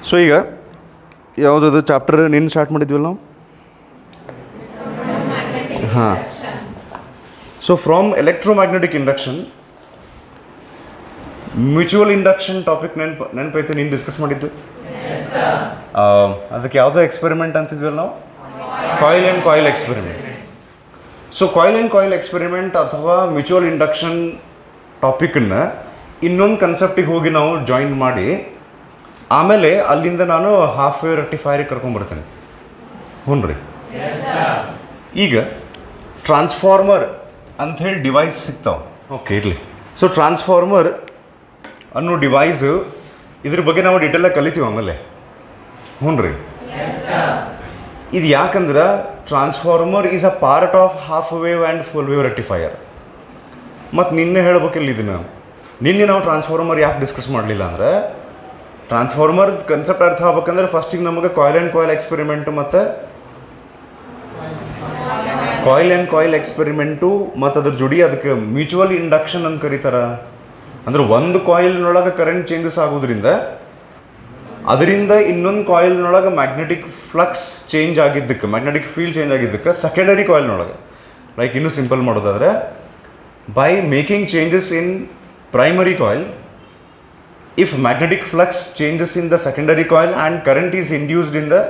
So ಈಗ ಯಾವುದದು chapter ನಿನ್ನ ಸ್ಟಾರ್ಟ್ ಮಾಡಿದ್ವಲ್ಲ ನಾವು. ಹಾಂ, so from electromagnetic induction mutual induction topic ನೆನಪೈತೆ ನೀನು ಡಿಸ್ಕಸ್ ಮಾಡಿದ್ದು. ಅದಕ್ಕೆ ಯಾವುದೋ ಎಕ್ಸ್ಪೆರಿಮೆಂಟ್ ಅಂತಿದ್ವಲ್ಲ ನಾವು, coil and coil experiment. So coil and coil experiment ಅಥವಾ ಮ್ಯೂಚುವಲ್ ಇಂಡಕ್ಷನ್ ಟಾಪಿಕನ್ನು ಇನ್ನೊಂದು ಕನ್ಸೆಪ್ಟಿಗೆ ಹೋಗಿ ನಾವು ಜಾಯಿನ್ ಮಾಡಿ ಆಮೇಲೆ ಅಲ್ಲಿಂದ ನಾನು ಹಾಫ್ ವೇವ್ ರೆಕ್ಟಿಫೈರಿಗೆ ಕರ್ಕೊಂಡ್ಬರ್ತೇನೆ. ಹ್ಞೂ ರೀ. ಈಗ ಟ್ರಾನ್ಸ್ಫಾರ್ಮರ್ ಅಂಥೇಳಿ ಡಿವೈಸ್ ಸಿಗ್ತಾವೆ. ಓಕೆ, ಇರಲಿ. ಸೊ ಟ್ರಾನ್ಸ್ಫಾರ್ಮರ್ ಅನ್ನೋ ಡಿವೈಸು ಇದ್ರ ಬಗ್ಗೆ ನಾವು ಡೀಟೇಲಾಗಿ ಕಲಿತೀವಿ ಆಮೇಲೆ. ಹ್ಞೂ ರೀ. ಇದು ಯಾಕಂದ್ರೆ transformer is a part of half wave and full wave rectifier. ಮತ್ತು ನಿನ್ನೆ ಹೇಳ್ಬೇಕಿಲ್ಲ ಇದನ್ನು. ನಿನ್ನೆ ನಾವು ಟ್ರಾನ್ಸ್ಫಾರ್ಮರ್ ಯಾಕೆ ಡಿಸ್ಕಸ್ ಮಾಡಲಿಲ್ಲ ಅಂದರೆ, ಟ್ರಾನ್ಸ್ಫಾರ್ಮರ್ ಕನ್ಸೆಪ್ಟ್ ಅರ್ಥ ಆಗ್ಬೇಕಂದ್ರೆ ಫಸ್ಟಿಗೆ ನಮಗೆ ಕಾಯಿಲ್ ಆ್ಯಂಡ್ ಕಾಯಿಲ್ ಎಕ್ಸ್ಪೆರಿಮೆಂಟು ಮತ್ತು ಅದ್ರ ಜೋಡಿ ಅದಕ್ಕೆ ಮ್ಯೂಚುವಲ್ ಇಂಡಕ್ಷನ್ ಅಂತ ಕರೀತಾರೆ. ಅಂದ್ರೆ ಒಂದು ಕಾಯಿಲ್ನೊಳಗೆ ಕರೆಂಟ್ ಚೇಂಜಸ್ ಆಗೋದ್ರಿಂದ ಅದರಿಂದ ಇನ್ನೊಂದು ಕಾಯಿಲ್ನೊಳಗೆ ಮ್ಯಾಗ್ನೆಟಿಕ್ ಫ್ಲಕ್ಸ್ ಚೇಂಜ್ ಆಗಿದ್ದಕ್ಕೆ, ಮ್ಯಾಗ್ನೆಟಿಕ್ ಫೀಲ್ಡ್ ಚೇಂಜ್ ಆಗಿದ್ದಕ್ಕೆ ಸೆಕೆಂಡರಿ ಕಾಯಿಲ್ನೊಳಗೆ, ಲೈಕ್ ಇನ್ನೂ ಸಿಂಪಲ್ ಮಾಡೋದಾದರೆ, by making changes in primary coil, if magnetic flux changes in the secondary coil and current is induced in the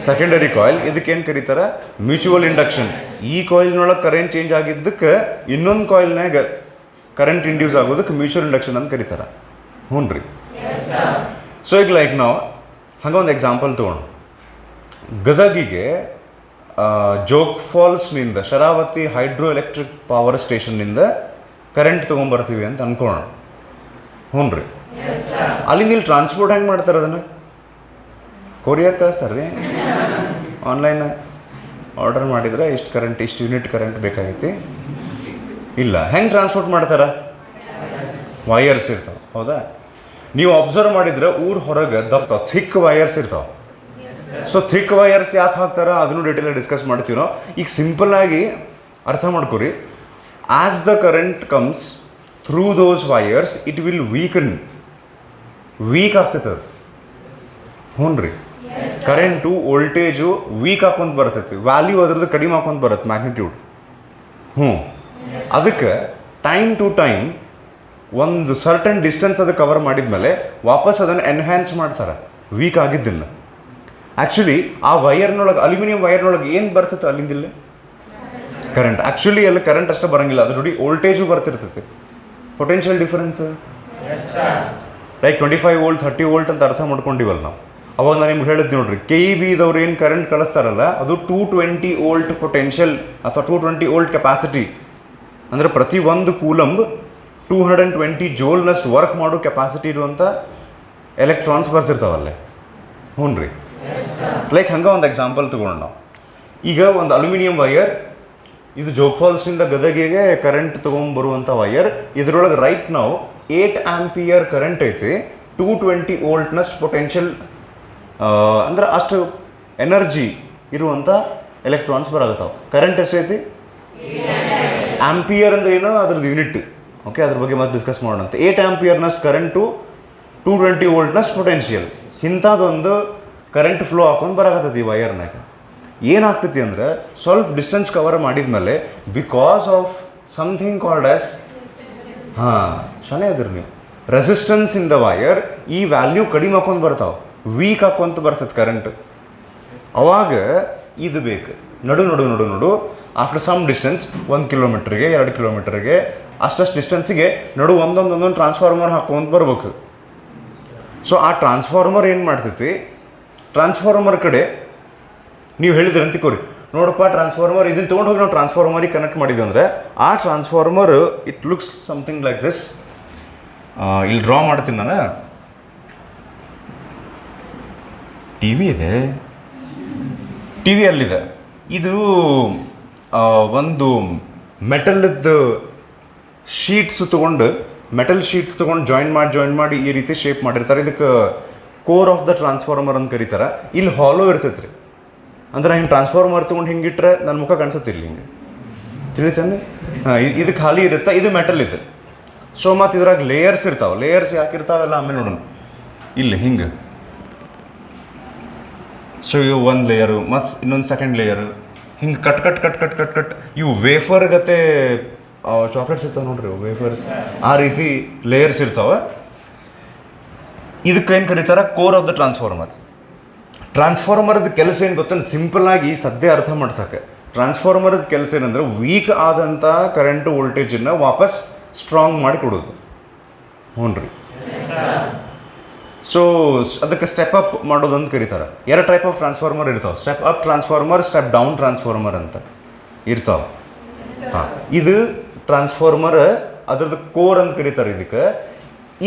secondary coil, ಇದಕ್ಕೇನು ಕರೀತಾರೆ? Mutual induction. ಈ ಕಾಯಿಲ್ನೊಳಗೆ current change ಆಗಿದ್ದಕ್ಕೆ ಇನ್ನೊಂದು ಕಾಯಿಲ್ನಾಗ current induce ಆಗೋದಕ್ಕೆ mutual induction ಅಂತ ಕರೀತಾರೆ. ಹ್ಞೂ ರೀ. ಸೊ ಈಗ ಲೈಕ್ ನಾವು ಹಂಗೆ ಒಂದು ಎಕ್ಸಾಂಪಲ್ ತೊಗೊಂಡು, ಗದಗಿಗೆ ಜೋಗ್ ಫಾಲ್ಸ್ನಿಂದ ಶರಾವತಿ ಹೈಡ್ರೋ ಎಲೆಕ್ಟ್ರಿಕ್ ಪವರ್ ಸ್ಟೇಷನ್ನಿಂದ ಕರೆಂಟ್ ತೊಗೊಂಬರ್ತೀವಿ ಅಂತ ಅನ್ಕೊಳ್ಳೋಣ. ಹ್ಞೂ ರೀ. ಅಲ್ಲಿಂದ ಇಲ್ಲಿ ಟ್ರಾನ್ಸ್ಪೋರ್ಟ್ ಹೆಂಗೆ ಮಾಡ್ತಾರೆ? ಅದನ್ನು ಕೊರಿಯರ್ ಕಳಿಸ್ತಾರೆ ರೀ. ಆನ್ಲೈನ್ ಆರ್ಡರ್ ಮಾಡಿದ್ರೆ ಇಷ್ಟು ಕರೆಂಟ್, ಇಷ್ಟು ಯೂನಿಟ್ ಕರೆಂಟ್ ಬೇಕಾಗೈತಿ. ಇಲ್ಲ, ಹೆಂಗೆ ಟ್ರಾನ್ಸ್ಪೋರ್ಟ್ ಮಾಡ್ತಾರೆ? ವೈಯರ್ಸ್ ಇರ್ತಾವೆ. ಹೌದಾ? ನೀವು ಅಬ್ಸರ್ವ್ ಮಾಡಿದ್ರೆ ಊರ ಹೊರಗೆ ಥಿಕ್ ವೈಯರ್ಸ್ ಇರ್ತಾವೆ. ಸೊ ಥಿಕ್ ವೈಯರ್ಸ್ ಯಾಕೆ ಹಾಕ್ತಾರೆ ಅದನ್ನು ಡೀಟೇಲಾಗಿ ಡಿಸ್ಕಸ್ ಮಾಡ್ತೀವಿ ನಾವು. ಈಗ ಸಿಂಪಲ್ಲಾಗಿ ಅರ್ಥ ಮಾಡ್ಕೊರಿ. As the current comes through those wires it will weak ಆಗ್ತೈತೆ ಅದು. ಹ್ಞೂ ರೀ. ಕರೆಂಟು ವೋಲ್ಟೇಜು ವೀಕ್ ಹಾಕೊಂತ ಬರ್ತೈತಿ, ವ್ಯಾಲ್ಯೂ ಅದ್ರದ್ದು ಕಡಿಮೆ ಹಾಕೊಂತ ಬರುತ್ತೆ, ಮ್ಯಾಗ್ನಿಟ್ಯೂಡ್. ಅದಕ್ಕೆ ಟೈಮ್ ಟು ಟೈಮ್ ಒಂದು ಸರ್ಟನ್ ಡಿಸ್ಟೆನ್ಸ್ ಅದು ಕವರ್ ಮಾಡಿದ್ಮೇಲೆ ವಾಪಸ್ ಅದನ್ನು ಎನ್ಹ್ಯಾನ್ಸ್ ಮಾಡ್ತಾರೆ ವೀಕ್ ಆಗಿದ್ದನ್ನು. ಆ್ಯಕ್ಚುಲಿ ಆ ವೈರ್ನೊಳಗೆ, ಅಲ್ಯೂಮಿನಿಯಂ ವೈರ್ನೊಳಗೆ ಏನು ಬರ್ತೈತೆ ಅಲ್ಲಿಂದಿಲ್ಲ ಕರೆಂಟ್. ಆ್ಯಕ್ಚುಲಿ ಅಲ್ಲಿ ಕರೆಂಟ್ ಅಷ್ಟೇ ಬರೋಂಗಿಲ್ಲ, ಅದ್ರ ಜೊತೆ ವೋಲ್ಟೇಜು ಬರ್ತಿರ್ತೈತಿ. Potential difference like 25 volt 30 volt ಅಂತ ಅರ್ಥ ಮಾಡ್ಕೊಂಡಿವಲ್ಲ ನಾವು. ಅವಾಗ ನಾನು ನಿಮ್ಗೆ ಹೇಳಿದ್ ನೋಡ್ರಿ, KEBದವ್ರು ಏನು ಕರೆಂಟ್ ಕಳಿಸ್ತಾರಲ್ಲ ಅದು 220 ವೋಲ್ಟ್ ಪೊಟೆನ್ಷಿಯಲ್ ಅಥವಾ 220 ವೋಲ್ಟ್ ಕೆಪಾಸಿಟಿ. ಅಂದರೆ ಪ್ರತಿ ಒಂದು ಕೂಲಂಬ್ 220 ಜೋಲ್ನಷ್ಟು ವರ್ಕ್ ಮಾಡೋ ಕೆಪಾಸಿಟಿ ಇರುವಂಥ ಎಲೆಕ್ಟ್ರಾನ್ಸ್ ಬರ್ತಿರ್ತಾವಲ್ಲೇ. ಹ್ಞೂ ರೀ. ಲೈಕ್ ಹಂಗೆ ಒಂದು ಎಕ್ಸಾಂಪಲ್ ತೊಗೊಂಡು ನಾವು, ಈಗ ಒಂದು ಅಲ್ಯೂಮಿನಿಯಂ ವೈಯರ್, ಇದು ಜೋಗ್ ಫಾಲ್ಸ್ನಿಂದ ಗದಗಿಗೆ ಕರೆಂಟ್ ತೊಗೊಂಬರುವಂಥ ವೈಯರ್. ಇದರೊಳಗೆ ರೈಟ್ ನಾವು 8 ಆಂಪಿಯರ್ ಕರೆಂಟ್ ಐತಿ. 220 ವೋಲ್ಟ್ನಷ್ಟು ಪೊಟೆನ್ಷಿಯಲ್, ಅಂದ್ರೆ ಅಷ್ಟು ಎನರ್ಜಿ ಇರುವಂಥ ಎಲೆಕ್ಟ್ರಾನ್ಸ್ ಬರಾಗತ್ತಾವೆ. ಕರೆಂಟ್ ಎಷ್ಟೈತಿ? ಆಂಪಿಯರ್ ಅಂದ್ರೆ ಏನೋ ಅದ್ರದ್ದು ಯೂನಿಟ್. ಓಕೆ, ಅದ್ರ ಬಗ್ಗೆ ಮತ್ತೆ ಡಿಸ್ಕಸ್ ಮಾಡೋಣ. 8 ಆಂಪಿಯರ್ನಷ್ಟು ಕರೆಂಟು, 220 ವೋಲ್ಟ್ನಷ್ಟು ಪೊಟೆನ್ಷಿಯಲ್, ಇಂಥದ್ದೊಂದು ಕರೆಂಟ್ ಫ್ಲೋ ಹಾಕೊಂಡು ಬರಾಕತ್ತೈತಿ ಈ ವೈಯರ್ನಾಗ. ಏನಾಗ್ತೈತಿ ಅಂದರೆ, ಸ್ವಲ್ಪ ಡಿಸ್ಟೆನ್ಸ್ ಕವರ್ ಮಾಡಿದ್ಮೇಲೆ because of something called as ಶಾನೆ ಅದ್ರಿ ನೀವು ರೆಸಿಸ್ಟೆನ್ಸ್ ಇನ್ ದ ವೈಯರ್, ಈ ವ್ಯಾಲ್ಯೂ ಕಡಿಮೆ ಹಾಕೊಂಡು ಬರ್ತಾವೆ, ವೀಕ್ ಹಾಕೊಂತ ಬರ್ತೈತೆ ಕರೆಂಟ್. ಅವಾಗ ಇದು ಬೇಕು, ನಡು ಆಫ್ಟರ್ ಸಮ್ ಡಿಸ್ಟೆನ್ಸ್ 1 ಕಿಲೋಮೀಟ್ರಿಗೆ 2 ಕಿಲೋಮೀಟ್ರಿಗೆ ಅಷ್ಟಷ್ಟು ಡಿಸ್ಟೆನ್ಸಿಗೆ ಒಂದೊಂದು ಟ್ರಾನ್ಸ್ಫಾರ್ಮರ್ ಹಾಕೊಂತ ಬರ್ಬೇಕು. ಸೊ ಆ ಟ್ರಾನ್ಸ್ಫಾರ್ಮರ್ ಏನು ಮಾಡ್ತೈತಿ, ಟ್ರಾನ್ಸ್ಫಾರ್ಮರ್ ಕಡೆ ನೀವು ಹೇಳಿದ್ರಿ ಅಂತಿಕೋರಿ, ನೋಡಪ್ಪ ಟ್ರಾನ್ಸ್ಫಾರ್ಮರ್ ಇದನ್ನು ತೊಗೊಂಡು ಹೋಗಿ ನಾವು ಟ್ರಾನ್ಸ್ಫಾರ್ಮರಿಗೆ ಕನೆಕ್ಟ್ ಮಾಡಿದ್ವಿ ಅಂದರೆ ಆ transformer it looks something like this. ಇಲ್ಲಿ ಡ್ರಾ ಮಾಡ್ತೀನಿ ನಾನು. ಟಿವಿ ಇದೆ, ಟಿವಿಯಲ್ಲಿದೆ. ಇದು ಒಂದು ಮೆಟಲ್ದು ಶೀಟ್ಸ್ ತೊಗೊಂಡು ಜಾಯಿನ್ ಮಾಡಿ ಈ ರೀತಿ ಶೇಪ್ ಮಾಡಿರ್ತಾರೆ. ಇದಕ್ಕೆ ಕೋರ್ ಆಫ್ ದ ಟ್ರಾನ್ಸ್ಫಾರ್ಮರ್ ಅಂತ ಕರೀತಾರೆ. ಇಲ್ಲಿ ಹಾಲೋ ಇರ್ತೈತೆ ರೀ. ಅಂದ್ರೆ ಹಿಂಗೆ ಟ್ರಾನ್ಸ್ಫಾರ್ಮರ್ ತೊಗೊಂಡು ಹಿಂಗಿಟ್ರೆ ನನ್ನ ಮುಖ ಕಾಣಿಸುತ್ತಿಲ್ಲ, ಹಿಂಗೆ ತಿಳಿತಾನೆ. ಇದು ಖಾಲಿ ಇರುತ್ತೆ, ಇದು ಮೆಟಲ್ ಇದೆ. ಸೊ ಮತ್ತು ಇದ್ರಾಗ ಲೇಯರ್ಸ್ ಇರ್ತಾವೆ. ಲೇಯರ್ಸ್ ಯಾಕೆ ಇರ್ತಾವೆಲ್ಲ ಆಮೇಲೆ ನೋಡೋಣ. ಇಲ್ಲಿ ಹಿಂಗೆ ಸೊ ಇವು ಒಂದು ಲೇಯರು ಮತ್ತು ಇನ್ನೊಂದು ಸೆಕೆಂಡ್ ಲೇಯರು ಹಿಂಗೆ cut cut cut cut cut cut ಇವು ವೇಫರ್ ಗತೆ ಚಾಕ್ಲೇಟ್ಸ್ ಇರ್ತಾವೆ ನೋಡ್ರಿ ವೇಫರ್ಸ್ ಆ ರೀತಿ ಲೇಯರ್ಸ್ ಇರ್ತಾವೆ. ಇದಕ್ಕೇನು ಕರೀತಾರೆ ಕೋರ್ ಆಫ್ ದ ಟ್ರಾನ್ಸ್ಫಾರ್ಮರ್. ಟ್ರಾನ್ಸ್ಫಾರ್ಮರ್ದ ಕೆಲಸ ಏನು ಗೊತ್ತಂದ್ರೆ ಸಿಂಪಲ್ಲಾಗಿ ಸದ್ಯ ಅರ್ಥ ಮಾಡ್ಸೋಕ್ಕೆ, ಟ್ರಾನ್ಸ್ಫಾರ್ಮರ್ದ ಕೆಲಸ ಏನಂದ್ರೆ ವೀಕ್ ಆದಂಥ ಕರೆಂಟು ವೋಲ್ಟೇಜನ್ನು ವಾಪಸ್ ಸ್ಟ್ರಾಂಗ್ ಮಾಡಿ ಕೊಡೋದು. ಹ್ಞೂ ರೀ. ಸೊ ಅದಕ್ಕೆ ಸ್ಟೆಪ್ ಅಪ್ ಮಾಡೋದು ಅಂತ ಕರೀತಾರೆ. ಎರಡು ಟೈಪ್ ಆಫ್ ಟ್ರಾನ್ಸ್ಫಾರ್ಮರ್ ಇರ್ತಾವೆ, step up transformer, step down transformer ಅಂತ ಇರ್ತಾವೆ. ಹಾಂ, ಇದು ಟ್ರಾನ್ಸ್ಫಾರ್ಮರ್ ಅದ್ರದ್ದು ಕೋರ್ ಅಂತ ಕರೀತಾರೆ. ಇದಕ್ಕೆ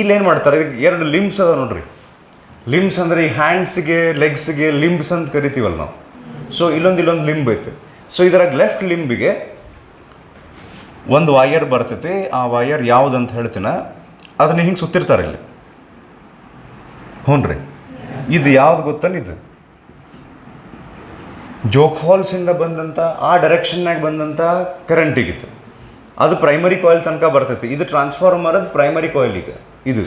ಇಲ್ಲೇನು ಮಾಡ್ತಾರೆ, ಇದಕ್ಕೆ ಎರಡು ಲಿಂಬ್ಸ್ ಅದ ನೋಡ್ರಿ. ಲಿಂಬ್ಸ್ ಅಂದರೆ ಈ ಹ್ಯಾಂಡ್ಸ್ಗೆ ಲೆಗ್ಸ್ಗೆ ಲಿಂಬ್ಸ್ ಅಂತ ಕರಿತೀವಲ್ಲ ನಾವು. ಸೊ ಇಲ್ಲೊಂದು ಲಿಂಬ್ ಐತೆ. ಸೊ ಇದರಾಗ ಲೆಫ್ಟ್ ಲಿಂಬಿಗೆ ಒಂದು ವೈಯರ್ ಬರ್ತೈತಿ. ಆ ವೈಯರ್ ಯಾವುದು ಅಂತ ಹೇಳ್ತೀನ, ಅದನ್ನ ಹಿಂಗೆ ಸುತ್ತಿರ್ತಾರೆ ಇಲ್ಲಿ. ಹ್ಞೂ ರೀ. ಇದು ಯಾವ್ದು ಗೊತ್ತಾನ, ಇದು ಜೋಗ್ ಫಾಲ್ಸಿಂದ ಬಂದಂಥ ಆ ಡೈರೆಕ್ಷನ್ನಾಗ ಬಂದಂಥ ಕರೆಂಟಿಗಿತ್ತು. ಅದು ಪ್ರೈಮರಿ ಕಾಯಿಲ್ ತನಕ ಬರ್ತೈತಿ. ಇದು ಟ್ರಾನ್ಸ್ಫಾರ್ಮರ್ ಅದು ಪ್ರೈಮರಿ ಕಾಯಿಲ್ ಈಗ ಇದು.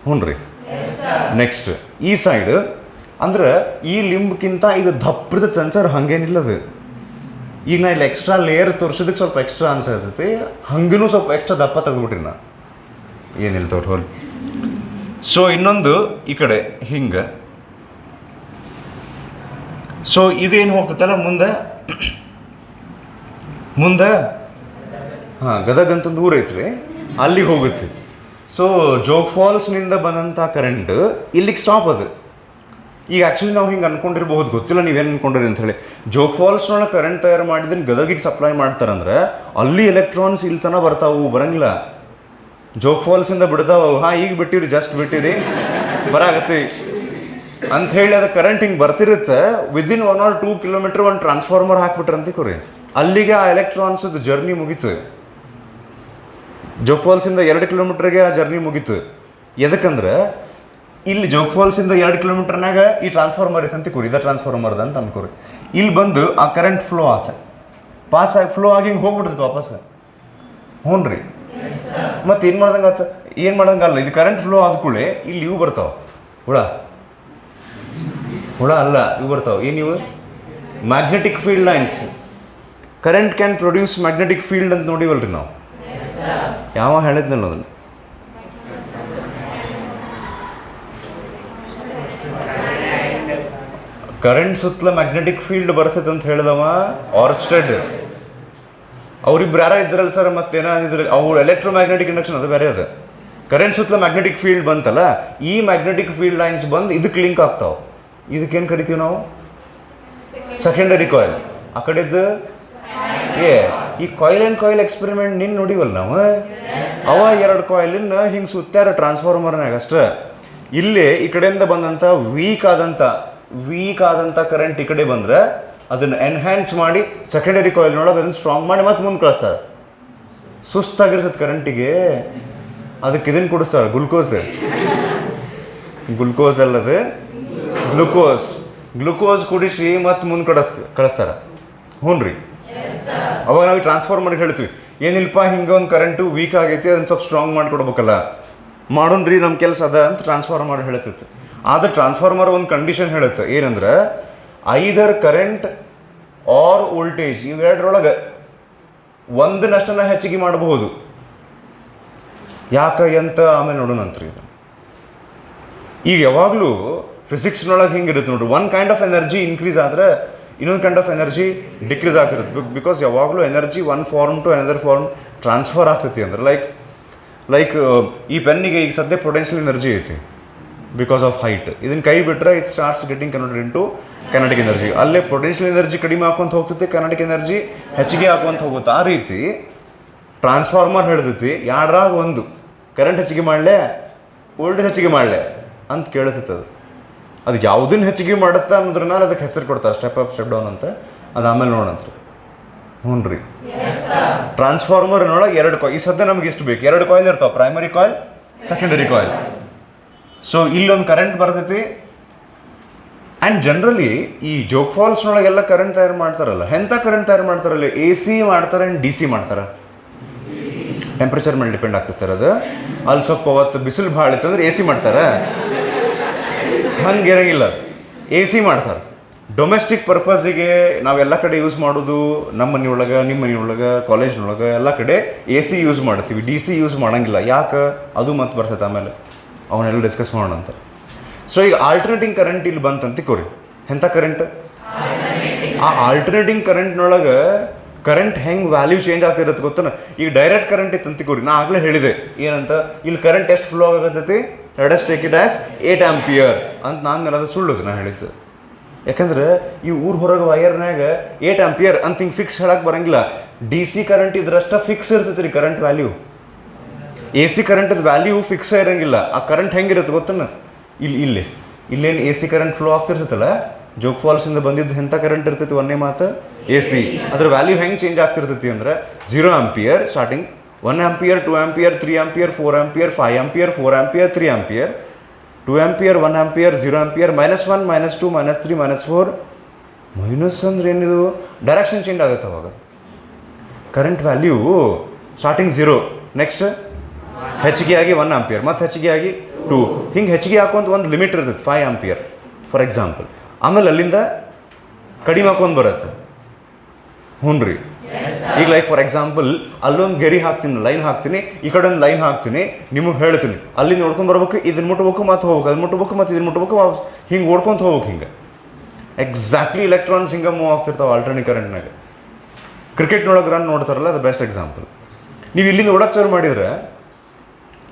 ಹ್ಞೂ ರೀ. ನೆಕ್ಸ್ಟ್ ಈ ಸೈಡ್ ಅಂದ್ರೆ ಈ ಲಿಂಬ್ಗಿಂತ ಇದು ದಪ್ಪದ ಸೆನ್ಸರ್ ಹಾಗೇನಿಲ್ಲದು. ಈಗ ನಾ ಇಲ್ಲಿ ಎಕ್ಸ್ಟ್ರಾ ಲೇಯರ್ ತೋರಿಸೋದಕ್ಕೆ ಸ್ವಲ್ಪ ಎಕ್ಸ್ಟ್ರಾ ಅನ್ಸತೈತಿ, ಹಂಗೂ ಸ್ವಲ್ಪ ಎಕ್ಸ್ಟ್ರಾ ದಪ್ಪ ತೆಗೆದ್ಬಿಟ್ರಿ ನಾ ಏನಿಲ್ಲ ತೋಟ ಹೋಲ್. ಸೊ ಇನ್ನೊಂದು ಈ ಕಡೆ ಹಿಂಗೆ. ಸೊ ಇದೇನು ಹೋಗ್ತೈತಲ್ಲ ಮುಂದೆ ಹಾಂ ಗದಗ ಅಂತಂದು ಊರು ಐತ್ರಿ, ಅಲ್ಲಿಗೆ ಹೋಗುತ್ತೆ. ಸೊ ಜೋಗ್ ಫಾಲ್ಸ್ನಿಂದ ಬಂದಂಥ ಕರೆಂಟ್ ಇಲ್ಲಿಗೆ ಸ್ಟಾಪ್ ಅದು. ಈಗ ಆ್ಯಕ್ಚುಲಿ ನಾವು ಹಿಂಗೆ ಅಂದ್ಕೊಂಡಿರ್ಬೋದು, ಗೊತ್ತಿಲ್ಲ ನೀವೇನು ಅಂದ್ಕೊಂಡ್ರಿ ಅಂಥೇಳಿ. ಜೋಗ್ ಫಾಲ್ಸ್ನೊಳಗೆ ಕರೆಂಟ್ ತಯಾರು ಮಾಡಿದ್ರೆ ಗದಗಿಗೆ ಸಪ್ಲೈ ಮಾಡ್ತಾರಂದ್ರೆ ಅಲ್ಲಿ ಎಲೆಕ್ಟ್ರಾನ್ಸ್ ಇಲ್ಲಿ ತನಕ ಬರ್ತಾವು, ಬರಂಗಿಲ್ಲ. ಜೋಗ್ ಫಾಲ್ಸಿಂದ ಬಿಡ್ತಾವ, ಹಾಂ ಈಗ ಬಿಟ್ಟಿರಿ, ಜಸ್ಟ್ ಬಿಟ್ಟಿರಿ, ಬರಾಗತ್ತೆ ಅಂಥೇಳಿ ಅದು ಕರೆಂಟ್ ಹಿಂಗೆ ಬರ್ತಿರುತ್ತೆ. ವಿದಿನ್ 1 or 2 kilometers ಒಂದು ಟ್ರಾನ್ಸ್ಫಾರ್ಮರ್ ಹಾಕ್ಬಿಟ್ರಂತಿಕೋರಿ, ಅಲ್ಲಿಗೆ ಆ ಎಲೆಕ್ಟ್ರಾನ್ಸದ್ದು ಜರ್ನಿ ಮುಗೀತು. ಜೋಗ್ ಫಾಲ್ಸಿಂದ 2 kilometers ಆ ಜರ್ನಿ ಮುಗೀತು. ಎದಕ್ಕಂದ್ರೆ ಇಲ್ಲಿ ಜೋಗ್ ಫಾಲ್ಸಿಂದ 2 kilometers ಈ ಟ್ರಾನ್ಸ್ಫಾರ್ಮರ್ ಐತೆ ಅಂತಿಕೋರಿ, ಇದ ಟ್ರಾನ್ಸ್ಫಾರ್ಮರ್ದ ಅಂತ ಅನ್ಕೋರಿ. ಇಲ್ಲಿ ಬಂದು ಆ ಕರೆಂಟ್ ಫ್ಲೋ ಆತ, ಪಾಸ್ ಆಗಿ ಫ್ಲೋ ಆಗಿ ಹಿಂಗೆ ಹೋಗ್ಬಿಡ್ತೈತೆ ವಾಪಸ್. ಹ್ಞೂ ರೀ. ಮತ್ತು ಏನು ಮಾಡ್ದಂಗಲ್ಲ, ಇದು ಕರೆಂಟ್ ಫ್ಲೋ ಆದ ಕೂಡಲೇ ಇಲ್ಲಿ ಇವು ಬರ್ತಾವೆ, ಹುಳ ಅಲ್ಲ ಇವು ಬರ್ತಾವೆ. ಏನಿವು magnetic field lines. Current can produce magnetic field ಅಂತ ನೋಡಿವಲ್ರಿ ನಾವು. ಯಾವ ಹೇಳಿದ್ನಲ್ಲ ಅದನ್ನು, ಕರೆಂಟ್ ಸುತ್ತಲ ಮ್ಯಾಗ್ನೆಟಿಕ್ ಫೀಲ್ಡ್ ಬರ್ತೈತೆ ಅಂತ ಹೇಳಿದವ ಆರ್ಸ್ಟೆಡ್. ಅವರಿಬ್ರು ಯಾರ ಇದ್ರಲ್ಲ ಸರ್, ಮತ್ತೇನಿದ್ರೆ ಅವ್ರು ಎಲೆಕ್ಟ್ರೋಮ್ಯಾಗ್ನೆಟಿಕ್ ಇಂಡಕ್ಷನ್ ಅದು ಬೇರೆ. ಅದು ಕರೆಂಟ್ ಸುತ್ತಲ ಮ್ಯಾಗ್ನೆಟಿಕ್ ಫೀಲ್ಡ್ ಬಂತಲ್ಲ, ಈ ಮ್ಯಾಗ್ನೆಟಿಕ್ ಫೀಲ್ಡ್ ಲೈನ್ಸ್ ಬಂದು ಇದಕ್ಕೆ ಲಿಂಕ್ ಆಗ್ತಾವೆ. ಇದಕ್ಕೇನು ಕರಿತೀವಿ ನಾವು, ಸೆಕೆಂಡರಿ ಕಾಯಿಲ್. ಆ ಕಡೆದು ಈ ಕಾಯಿಲ್ ಆ್ಯಂಡ್ ಕಾಯಿಲ್ ಎಕ್ಸ್ಪೆರಿಮೆಂಟ್ ನಿನ್ನ ನೋಡಿವಲ್ಲ ನಾವು. ಅವ 2 ಕಾಯಿಲಿನ ಹಿಂಗೆ ಸುತ್ತಾರ ಟ್ರಾನ್ಸ್ಫಾರ್ಮರ್ನಾಗ ಅಷ್ಟೇ. ಇಲ್ಲಿ ಈ ಕಡೆಯಿಂದ ಬಂದಂಥ ವೀಕ್ ಆದಂಥ ಕರೆಂಟ್ ಈ ಕಡೆ ಬಂದರೆ ಅದನ್ನು ಎನ್ಹ್ಯಾನ್ಸ್ ಮಾಡಿ ಸೆಕೆಂಡರಿ ಕಾಯಿಲ್ನೊಳಗೆ ಅದನ್ನು ಸ್ಟ್ರಾಂಗ್ ಮಾಡಿ ಮತ್ತೆ ಮುಂದೆ ಕಳಿಸ್ತಾರೆ. ಸುಸ್ತಾಗಿರ್ತದೆ ಕರೆಂಟಿಗೆ, ಅದಕ್ಕೆ ಇದನ್ನು ಕೊಡಿಸ್ತಾರೆ, ಗ್ಲುಕೋಸ್ ಅಲ್ಲದು ಗ್ಲುಕೋಸ್ ಕುಡಿಸಿ ಮತ್ತೆ ಮುಂದೆ ಕಳಿಸ್ತಾರೆ. ಹ್ಞೂ ರೀ. ಅವಾಗ ನಾವು ಟ್ರಾನ್ಸ್ಫಾರ್ಮರ್ಗೆ ಹೇಳ್ತೀವಿ, ಏನಿಲ್ಪ ಹಿಂಗೆ ಒಂದು ಕರೆಂಟು ವೀಕ್ ಆಗೈತಿ, ಅದನ್ನು ಸ್ವಲ್ಪ ಸ್ಟ್ರಾಂಗ್ ಮಾಡಿಕೊಡ್ಬೇಕಲ್ಲ, ಮಾಡೋಣ್ರಿ ನಮ್ಮ ಕೆಲಸ ಅದ ಅಂತ ಟ್ರಾನ್ಸ್ಫಾರ್ಮರ್ ಹೇಳ್ತೈತೆ. ಆದರೆ ಟ್ರಾನ್ಸ್ಫಾರ್ಮರ್ ಒಂದು ಕಂಡೀಷನ್ ಹೇಳುತ್ತೆ, ಏನಂದ್ರೆ ಐದರ್ ಕರೆಂಟ್ ಆರ್ ವೋಲ್ಟೇಜ್ ಇವೆರಡರೊಳಗೆ ಒಂದನ್ನಷ್ಟನ್ನು ಹೆಚ್ಚಿಗೆ ಮಾಡಬಹುದು. ಯಾಕೆ ಎಂತ ಆಮೇಲೆ ನೋಡೋಣಂತ್ರಿ. ಇದು ಈಗ ಯಾವಾಗಲೂ ಫಿಸಿಕ್ಸ್ನೊಳಗೆ ಹಿಂಗಿರುತ್ತೆ ನೋಡ್ರಿ, one kind of energy increase ಆದರೆ ಇನ್ನೊಂದು ಕೈಂಡ್ ಆಫ್ ಎನರ್ಜಿ ಡಿಕ್ರೀಸ್ ಆಗ್ತಿರುತ್ತೆ. ಬಿಕಾಸ್ ಯಾವಾಗಲೂ energy one form to another form transfer ಆಗ್ತೈತಿ. ಅಂದ್ರೆ ಲೈಕ್ ಈ ಪೆನ್ನಿಗೆ ಈಗ ಸದ್ಯ ಪೊಟೆನ್ಷಿಯಲ್ ಎನರ್ಜಿ ಐತಿ ಬಿಕಾಸ್ ಆಫ್ ಹೈಟ್. ಇದನ್ನು ಕೈ ಬಿಟ್ಟರೆ it starts getting converted into kinetic energy. ಅಲ್ಲೇ ಪೊಟೆನ್ಷಿಯಲ್ ಎನರ್ಜಿ ಕಡಿಮೆ ಹಾಕೊಂತ ಹೋಗ್ತೈತಿ, ಕೈನೆಟಿಕ್ ಎನರ್ಜಿ ಹೆಚ್ಚಿಗೆ ಹಾಕೊಂತ ಹೋಗುತ್ತೆ. ಆ ರೀತಿ ಟ್ರಾನ್ಸ್ಫಾರ್ಮರ್ ಹೇಳ್ತೈತಿ, ಯಾರಾಗ ಒಂದು ಕರೆಂಟ್ ಹೆಚ್ಚಿಗೆ ಮಾಡಲೆ ವೋಲ್ಟೇಜ್ ಹೆಚ್ಚಿಗೆ ಮಾಡಲೆ ಅಂತ ಕೇಳ್ತೈತೆ. ಅದು ಯಾವುದನ್ನು ಹೆಚ್ಚಿಗೆ ಮಾಡುತ್ತೆ ಅನ್ನೋದ್ರನ್ನ ಅದಕ್ಕೆ ಹೆಸರು ಕೊಡ್ತಾರೆ, ಸ್ಟೆಪ್ ಅಪ್ ಸ್ಟೆಪ್ ಡೌನ್ ಅಂತ. ಅದು ಆಮೇಲೆ ನೋಡಂತ್ರಿ. ಹ್ಞೂ ರೀ. ಟ್ರಾನ್ಸ್ಫಾರ್ಮರ್ನೊಳಗೆ 2 ಕಾಯಿಲ್, ಈ ಸದ್ಯ ನಮ್ಗೆ ಇಷ್ಟು ಬೇಕು, 2 ಕಾಯಿಲ್ ಇರ್ತಾವೆ, primary coil, secondary coil. So ಇಲ್ಲೊಂದು ಕರೆಂಟ್ ಬರ್ತೈತಿ. ಆ್ಯಂಡ್ ಜನರಲಿ ಈ ಜೋಗ್ ಫಾಲ್ಸ್ನೊಳಗೆಲ್ಲ ಕರೆಂಟ್ ತಯಾರು ಮಾಡ್ತಾರಲ್ಲ, ಎಂಥ ಕರೆಂಟ್ ತಯಾರು ಮಾಡ್ತಾರಲ್ಲ, AC ಮಾಡ್ತಾರೆ ಆ್ಯಂಡ್ DC ಮಾಡ್ತಾರೆ. ಟೆಂಪ್ರೇಚರ್ ಮೇಲೆ ಡಿಪೆಂಡ್ ಆಗ್ತದೆ ಸರ್ ಅದು. ಅಲ್ಲಿ ಸ್ವಲ್ಪ ಅವತ್ತು ಬಿಸಿಲು ಭಾಳ ಇತ್ತು ಅಂದರೆ AC ಮಾಡ್ತಾರೆ, ಹಂಗೆ ಇರೋಂಗಿಲ್ಲ. ಎ ಸಿ ಮಾಡ್ತಾರೆ. ಡೊಮೆಸ್ಟಿಕ್ ಪರ್ಪಸ್ಸಿಗೆ ನಾವೆಲ್ಲ ಕಡೆ ಯೂಸ್ ಮಾಡೋದು, ನಮ್ಮ ಮನೆಯೊಳಗೆ, ನಿಮ್ಮ ಮನೆಯೊಳಗೆ, ಕಾಲೇಜ್ನೊಳಗೆ ಎಲ್ಲ ಕಡೆ ಎ ಸಿ ಯೂಸ್ ಮಾಡ್ತೀವಿ, ಡಿ ಸಿ ಯೂಸ್ ಮಾಡೋಂಗಿಲ್ಲ. ಯಾಕೆ? ಅದು ಮತ್ತೆ ಬರ್ತೈತೆ, ಆಮೇಲೆ ಅವನ್ನೆಲ್ಲ ಡಿಸ್ಕಸ್ ಮಾಡೋಣ ಅಂತ. ಸೊ ಈಗ ಆಲ್ಟರ್ನೇಟಿಂಗ್ ಕರೆಂಟ್ ಇಲ್ಲಿ ಬಂತಂತ ಕೋರಿ, ಎಂಥ ಕರೆಂಟ್? ಆ ಆಲ್ಟರ್ನೇಟಿಂಗ್ ಕರೆಂಟ್ನೊಳಗೆ ಕರೆಂಟ್ ಹೆಂಗೆ ವ್ಯಾಲ್ಯೂ ಚೇಂಜ್ ಆಗ್ತಿರತ್ತೆ ಗೊತ್ತನ? ಈಗ ಡೈರೆಕ್ಟ್ ಕರೆಂಟ್ ಇತ್ತು ಅಂತ ಕೋರಿ, ನಾ ಆಗಲೇ ಹೇಳಿದೆ ಏನಂತ, ಇಲ್ಲಿ ಕರೆಂಟ್ ಎಷ್ಟು ಫ್ಲೋ ಆಗತ್ತೈತಿ, let us take it as 8 ampere ಅಂತ. ನಾನು ಅದು ಸುಳ್ಳುದು ನಾ ಹೇಳಿದ್ದು. ಯಾಕಂದ್ರೆ ಈ ಊರು ಹೊರಗೆ ವೈರ್ನಾಗ 8 ಆಂಪಿಯರ್ ಅಂತ ಹಿಂಗೆ ಫಿಕ್ಸ್ ಹೇಳಕ್ಕೆ ಬರಂಗಿಲ್ಲ. ಡಿ ಸಿ ಕರೆಂಟ್ ಇದ್ರಷ್ಟ ಫಿಕ್ಸ್ ಇರ್ತೈತೆ ರೀ ಕರೆಂಟ್ ವ್ಯಾಲ್ಯೂ. ಎ ಸಿ ಕರೆಂಟದ ವ್ಯಾಲ್ಯೂ ಫಿಕ್ಸ್ ಇರೋಂಗಿಲ್ಲ. ಆ ಕರೆಂಟ್ ಹೆಂಗಿರುತ್ತೆ ಗೊತ್ತನ? ಇಲ್ಲೇನು ಎ ಸಿ ಕರೆಂಟ್ ಫ್ಲೋ ಆಗ್ತಿರ್ತೈತಲ್ಲ, ಜೋಗ್ ಫಾಲ್ಸಿಂದ ಬಂದಿದ್ದು ಎಂಥ ಕರೆಂಟ್ ಇರ್ತೈತಿ, ಒಂದೇ ಮಾತು ಎ ಸಿ. ಅದ್ರ ವ್ಯಾಲ್ಯೂ ಹೆಂಗೆ ಚೇಂಜ್ ಆಗ್ತಿರ್ತೈತಿ ಅಂದ್ರೆ 0 ampere starting, 1 ampere, 2 ampere, 3 ampere, 4 ampere, 5 ampere, 4 ampere, 3 ampere, 2 ampere, 1 ampere, 0 ampere, -1, -2, -3, -4. Minus ಅಂದ್ರೆ ಏನಿದು? ಡೈರೆಕ್ಷನ್ ಚೇಂಜ್ ಆಗುತ್ತೆ ಅವಾಗ. ಕರೆಂಟ್ ವ್ಯಾಲ್ಯೂ ಸ್ಟಾರ್ಟಿಂಗ್ 0, ನೆಕ್ಸ್ಟ್ ಹೆಚ್ಚಿಗೆ ಆಗಿ 1 ಆಂಪಿಯರ್, ಮತ್ತು ಹೆಚ್ಚಿಗೆ ಆಗಿ 2, ಹಿಂಗೆ ಹೆಚ್ಚಿಗೆ ಹಾಕೊಂತ ಒಂದು ಲಿಮಿಟ್ ಇರ್ತೈತೆ 5 ಆಂಪಿಯರ್ ಫಾರ್ ಎಕ್ಸಾಂಪಲ್. ಆಮೇಲೆ ಅಲ್ಲಿಂದ ಕಡಿಮೆ ಹಾಕೊಂಡು ಬರುತ್ತೆ. ಹ್ಞೂ ರೀ. ಈಗ ಲೈಕ್ ಫಾರ್ ಎಕ್ಸಾಂಪಲ್ ಅಲ್ಲೊಂದು ಗೆರಿ ಹಾಕ್ತೀನಿ, ಲೈನ್ ಹಾಕ್ತೀನಿ, ಈ ಕಡೆ ಒಂದು ಲೈನ್ ಹಾಕ್ತೀನಿ, ನಿಮಗೆ ಹೇಳ್ತೀನಿ ಅಲ್ಲಿ ನೋಡ್ಕೊಂಡು ಬರ್ಬೇಕು, ಇದನ್ನ ಮುಟ್ಬೇಕು, ಮತ್ತೆ ಹೋಗ್ಬೇಕು, ಅದನ್ನ ಮುಟ್ಬೇಕು, ಮತ್ತು ಇದನ್ನ ಮುಟ್ಬೇಕು, ಹಿಂಗೆ ಓಡ್ಕೊಂತ ಹೋಗ್ಬೇಕು. ಹಿಂಗೆ ಎಕ್ಸಾಕ್ಟ್ಲಿ ಇಲೆಕ್ಟ್ರಾನ್ಸ್ ಹಿಂಗೆ ಮೂವ್ ಆಗ್ತಿರ್ತಾವೆ ಆಲ್ಟರ್ನೇಟ್ ಕರೆಂಟ್ನಾಗ. ಕ್ರಿಕೆಟ್ನೊಳಗೆ ರನ್ ನೋಡ್ತಾರಲ್ಲ, ಅದು ಬೆಸ್ಟ್ ಎಕ್ಸಾಂಪಲ್. ನೀವು ಇಲ್ಲಿಂದ ಓಡಕ್ಕೆ ಚಾಲು ಮಾಡಿದ್ರೆ,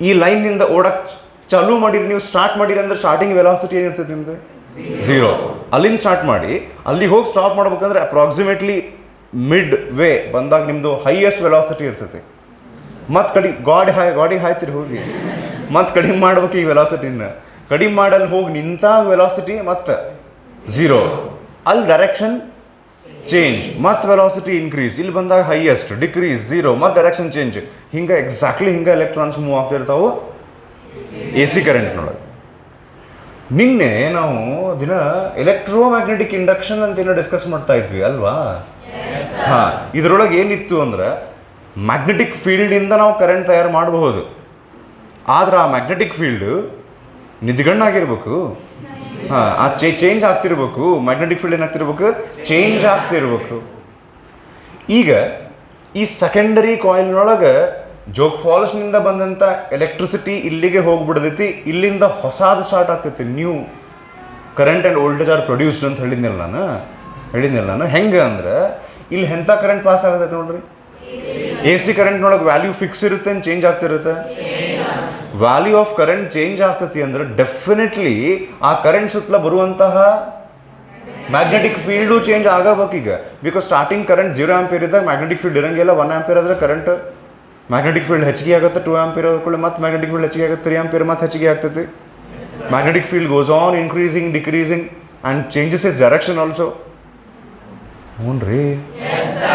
ಈ ಲೈನ್ನಿಂದ ಓಡಕ್ಕೆ ಚಾಲೂ ಮಾಡಿರಿ, ನೀವು ಸ್ಟಾರ್ಟ್ ಮಾಡಿರಿ ಅಂದ್ರೆ ಸ್ಟಾರ್ಟಿಂಗ್ ವೆಲಾಸಿಟಿ ಏನಿರ್ತೈತೆ ನಿಮ್ದು? 0. ಅಲ್ಲಿಂದ ಸ್ಟಾರ್ಟ್ ಮಾಡಿ ಅಲ್ಲಿಗೆ ಹೋಗಿ ಸ್ಟಾಪ್ ಮಾಡ್ಬೇಕಂದ್ರೆ ಅಪ್ರಾಕ್ಸಿಮೇಟ್ಲಿ ಮಿಡ್ ವೇ ಬಂದಾಗ ನಿಮ್ಮದು ಹೈಯೆಸ್ಟ್ ವೆಲಾಸಿಟಿ ಇರ್ತೈತಿ. ಮತ್ತು ಗಾಡಿ ಹಾಯ್ತಿರಿ ಹೋಗಿ, ಮತ್ತು ಕಡಿಮೆ ಮಾಡ್ಬೇಕು ಈ ವೆಲಾಸಿಟಿನ. ಕಡಿಮೆ ಮಾಡಲ್ಲಿ ಹೋಗಿ ನಿಂತ ವೆಲಾಸಿಟಿ ಮತ್ತು 0, ಅಲ್ಲಿ ಡೈರೆಕ್ಷನ್ ಚೇಂಜ್, ಮತ್ತು ವೆಲಾಸಿಟಿ ಇನ್ಕ್ರೀಸ್, ಇಲ್ಲಿ ಬಂದಾಗ ಹೈಯೆಸ್ಟ್, ಡಿಕ್ರೀಸ್, 0, ಮತ್ತು ಡೈರೆಕ್ಷನ್ ಚೇಂಜ್. ಹಿಂಗೆ ಎಕ್ಸಾಕ್ಟ್ಲಿ ಹಿಂಗೆ ಎಲೆಕ್ಟ್ರಾನ್ಸ್ ಮೂವ್ ಆಗ್ತಿರ್ತಾವೆ ಎ ಸಿ ಕರೆಂಟ್ನೊಳಗೆ. ನಿನ್ನೆ ನಾವು ದಿನ ಎಲೆಕ್ಟ್ರೋಮ್ಯಾಗ್ನೆಟಿಕ್ ಇಂಡಕ್ಷನ್ ಅಂತೇನೋ ಡಿಸ್ಕಸ್ ಮಾಡ್ತಾ ಇದ್ವಿ ಅಲ್ವಾ? ಹಾಂ, ಇದರೊಳಗೆ ಏನಿತ್ತು ಅಂದ್ರೆ ಮ್ಯಾಗ್ನೆಟಿಕ್ ಫೀಲ್ಡಿಂದ ನಾವು ಕರೆಂಟ್ ತಯಾರು ಮಾಡಬಹುದು. ಆದ್ರೆ ಆ ಮ್ಯಾಗ್ನೆಟಿಕ್ ಫೀಲ್ಡು ನಿಧಿಗಣ್ಣಾಗಿರ್ಬೇಕು. ಹಾಂ, ಆ ಚೇಂಜ್ ಆಗ್ತಿರ್ಬೇಕು. ಮ್ಯಾಗ್ನೆಟಿಕ್ ಫೀಲ್ಡ್ ಏನಾಗ್ತಿರ್ಬೇಕು? ಚೇಂಜ್ ಆಗ್ತಿರ್ಬೇಕು. ಈಗ ಈ ಸೆಕೆಂಡರಿ ಕಾಯಿಲ್ನೊಳಗೆ ಜೋಗ್ ಫಾಲ್ಸ್ನಿಂದ ಬಂದಂಥ ಎಲೆಕ್ಟ್ರಿಸಿಟಿ ಇಲ್ಲಿಗೆ ಹೋಗ್ಬಿಡ್ತೈತಿ. ಇಲ್ಲಿಂದ ಹೊಸಾದು ಸ್ಟಾರ್ಟ್ ಆಗ್ತೈತಿ, new current and voltage R produced ಅಂತ ಹೇಳಿದ್ನಿಲ್ಲ ನಾನು. ಹೆಂಗೆ ಅಂದ್ರೆ ಇಲ್ಲಿ ಎಂಥ ಕರೆಂಟ್ ಪಾಸ್ ಆಗತೈತೆ ನೋಡ್ರಿ. ಎ ಸಿ ಕರೆಂಟ್ನೊಳಗೆ ವ್ಯಾಲ್ಯೂ ಫಿಕ್ಸ್ ಇರುತ್ತೆ, ಚೇಂಜ್ ಆಗ್ತಿರುತ್ತೆ. ವ್ಯಾಲ್ಯೂ ಆಫ್ ಕರೆಂಟ್ ಚೇಂಜ್ ಆಗ್ತೈತಿ ಅಂದ್ರೆ ಡೆಫಿನೆಟ್ಲಿ ಆ ಕರೆಂಟ್ ಸುತ್ತಲ ಬರುವಂತಹ ಮ್ಯಾಗ್ನೆಟಿಕ್ ಫೀಲ್ಡು ಚೇಂಜ್ ಆಗಬೇಕೀಗ. ಬಿಕಾಸ್ ಸ್ಟಾರ್ಟಿಂಗ್ ಕರೆಂಟ್ 0 ಆಂಪಿಯರ್ ಇದ್ದಾಗ ಮ್ಯಾಗ್ನೆಟಿಕ್ ಫೀಲ್ಡ್ ಇರಂಗಿಲ್ಲ. 1 ಆಂಪಿಯರ್ ಆದರೆ ಕರೆಂಟ್ ಮ್ಯಾಗ್ನೆಟಿಕ್ ಫೀಲ್ಡ್ ಹೆಚ್ಚಿಗೆ ಆಗುತ್ತೆ. 2 ಆಂಪಿಯರ್ ಆದ್ಕೊಳ್ಳಿ ಮತ್ತೆ ಮ್ಯಾಗ್ನೆಟಿಕ್ ಫೀಲ್ಡ್ ಹೆಚ್ಚಿಗೆ ಆಗುತ್ತೆ. 3 ಆಂಪಿಯರ್ ಮತ್ತೆ ಹೆಚ್ಚಿಗೆ ಆಗ್ತೈತಿ. Magnetic field goes on increasing, decreasing and changes is direction also. ಹ್ಞೂ ರೀ.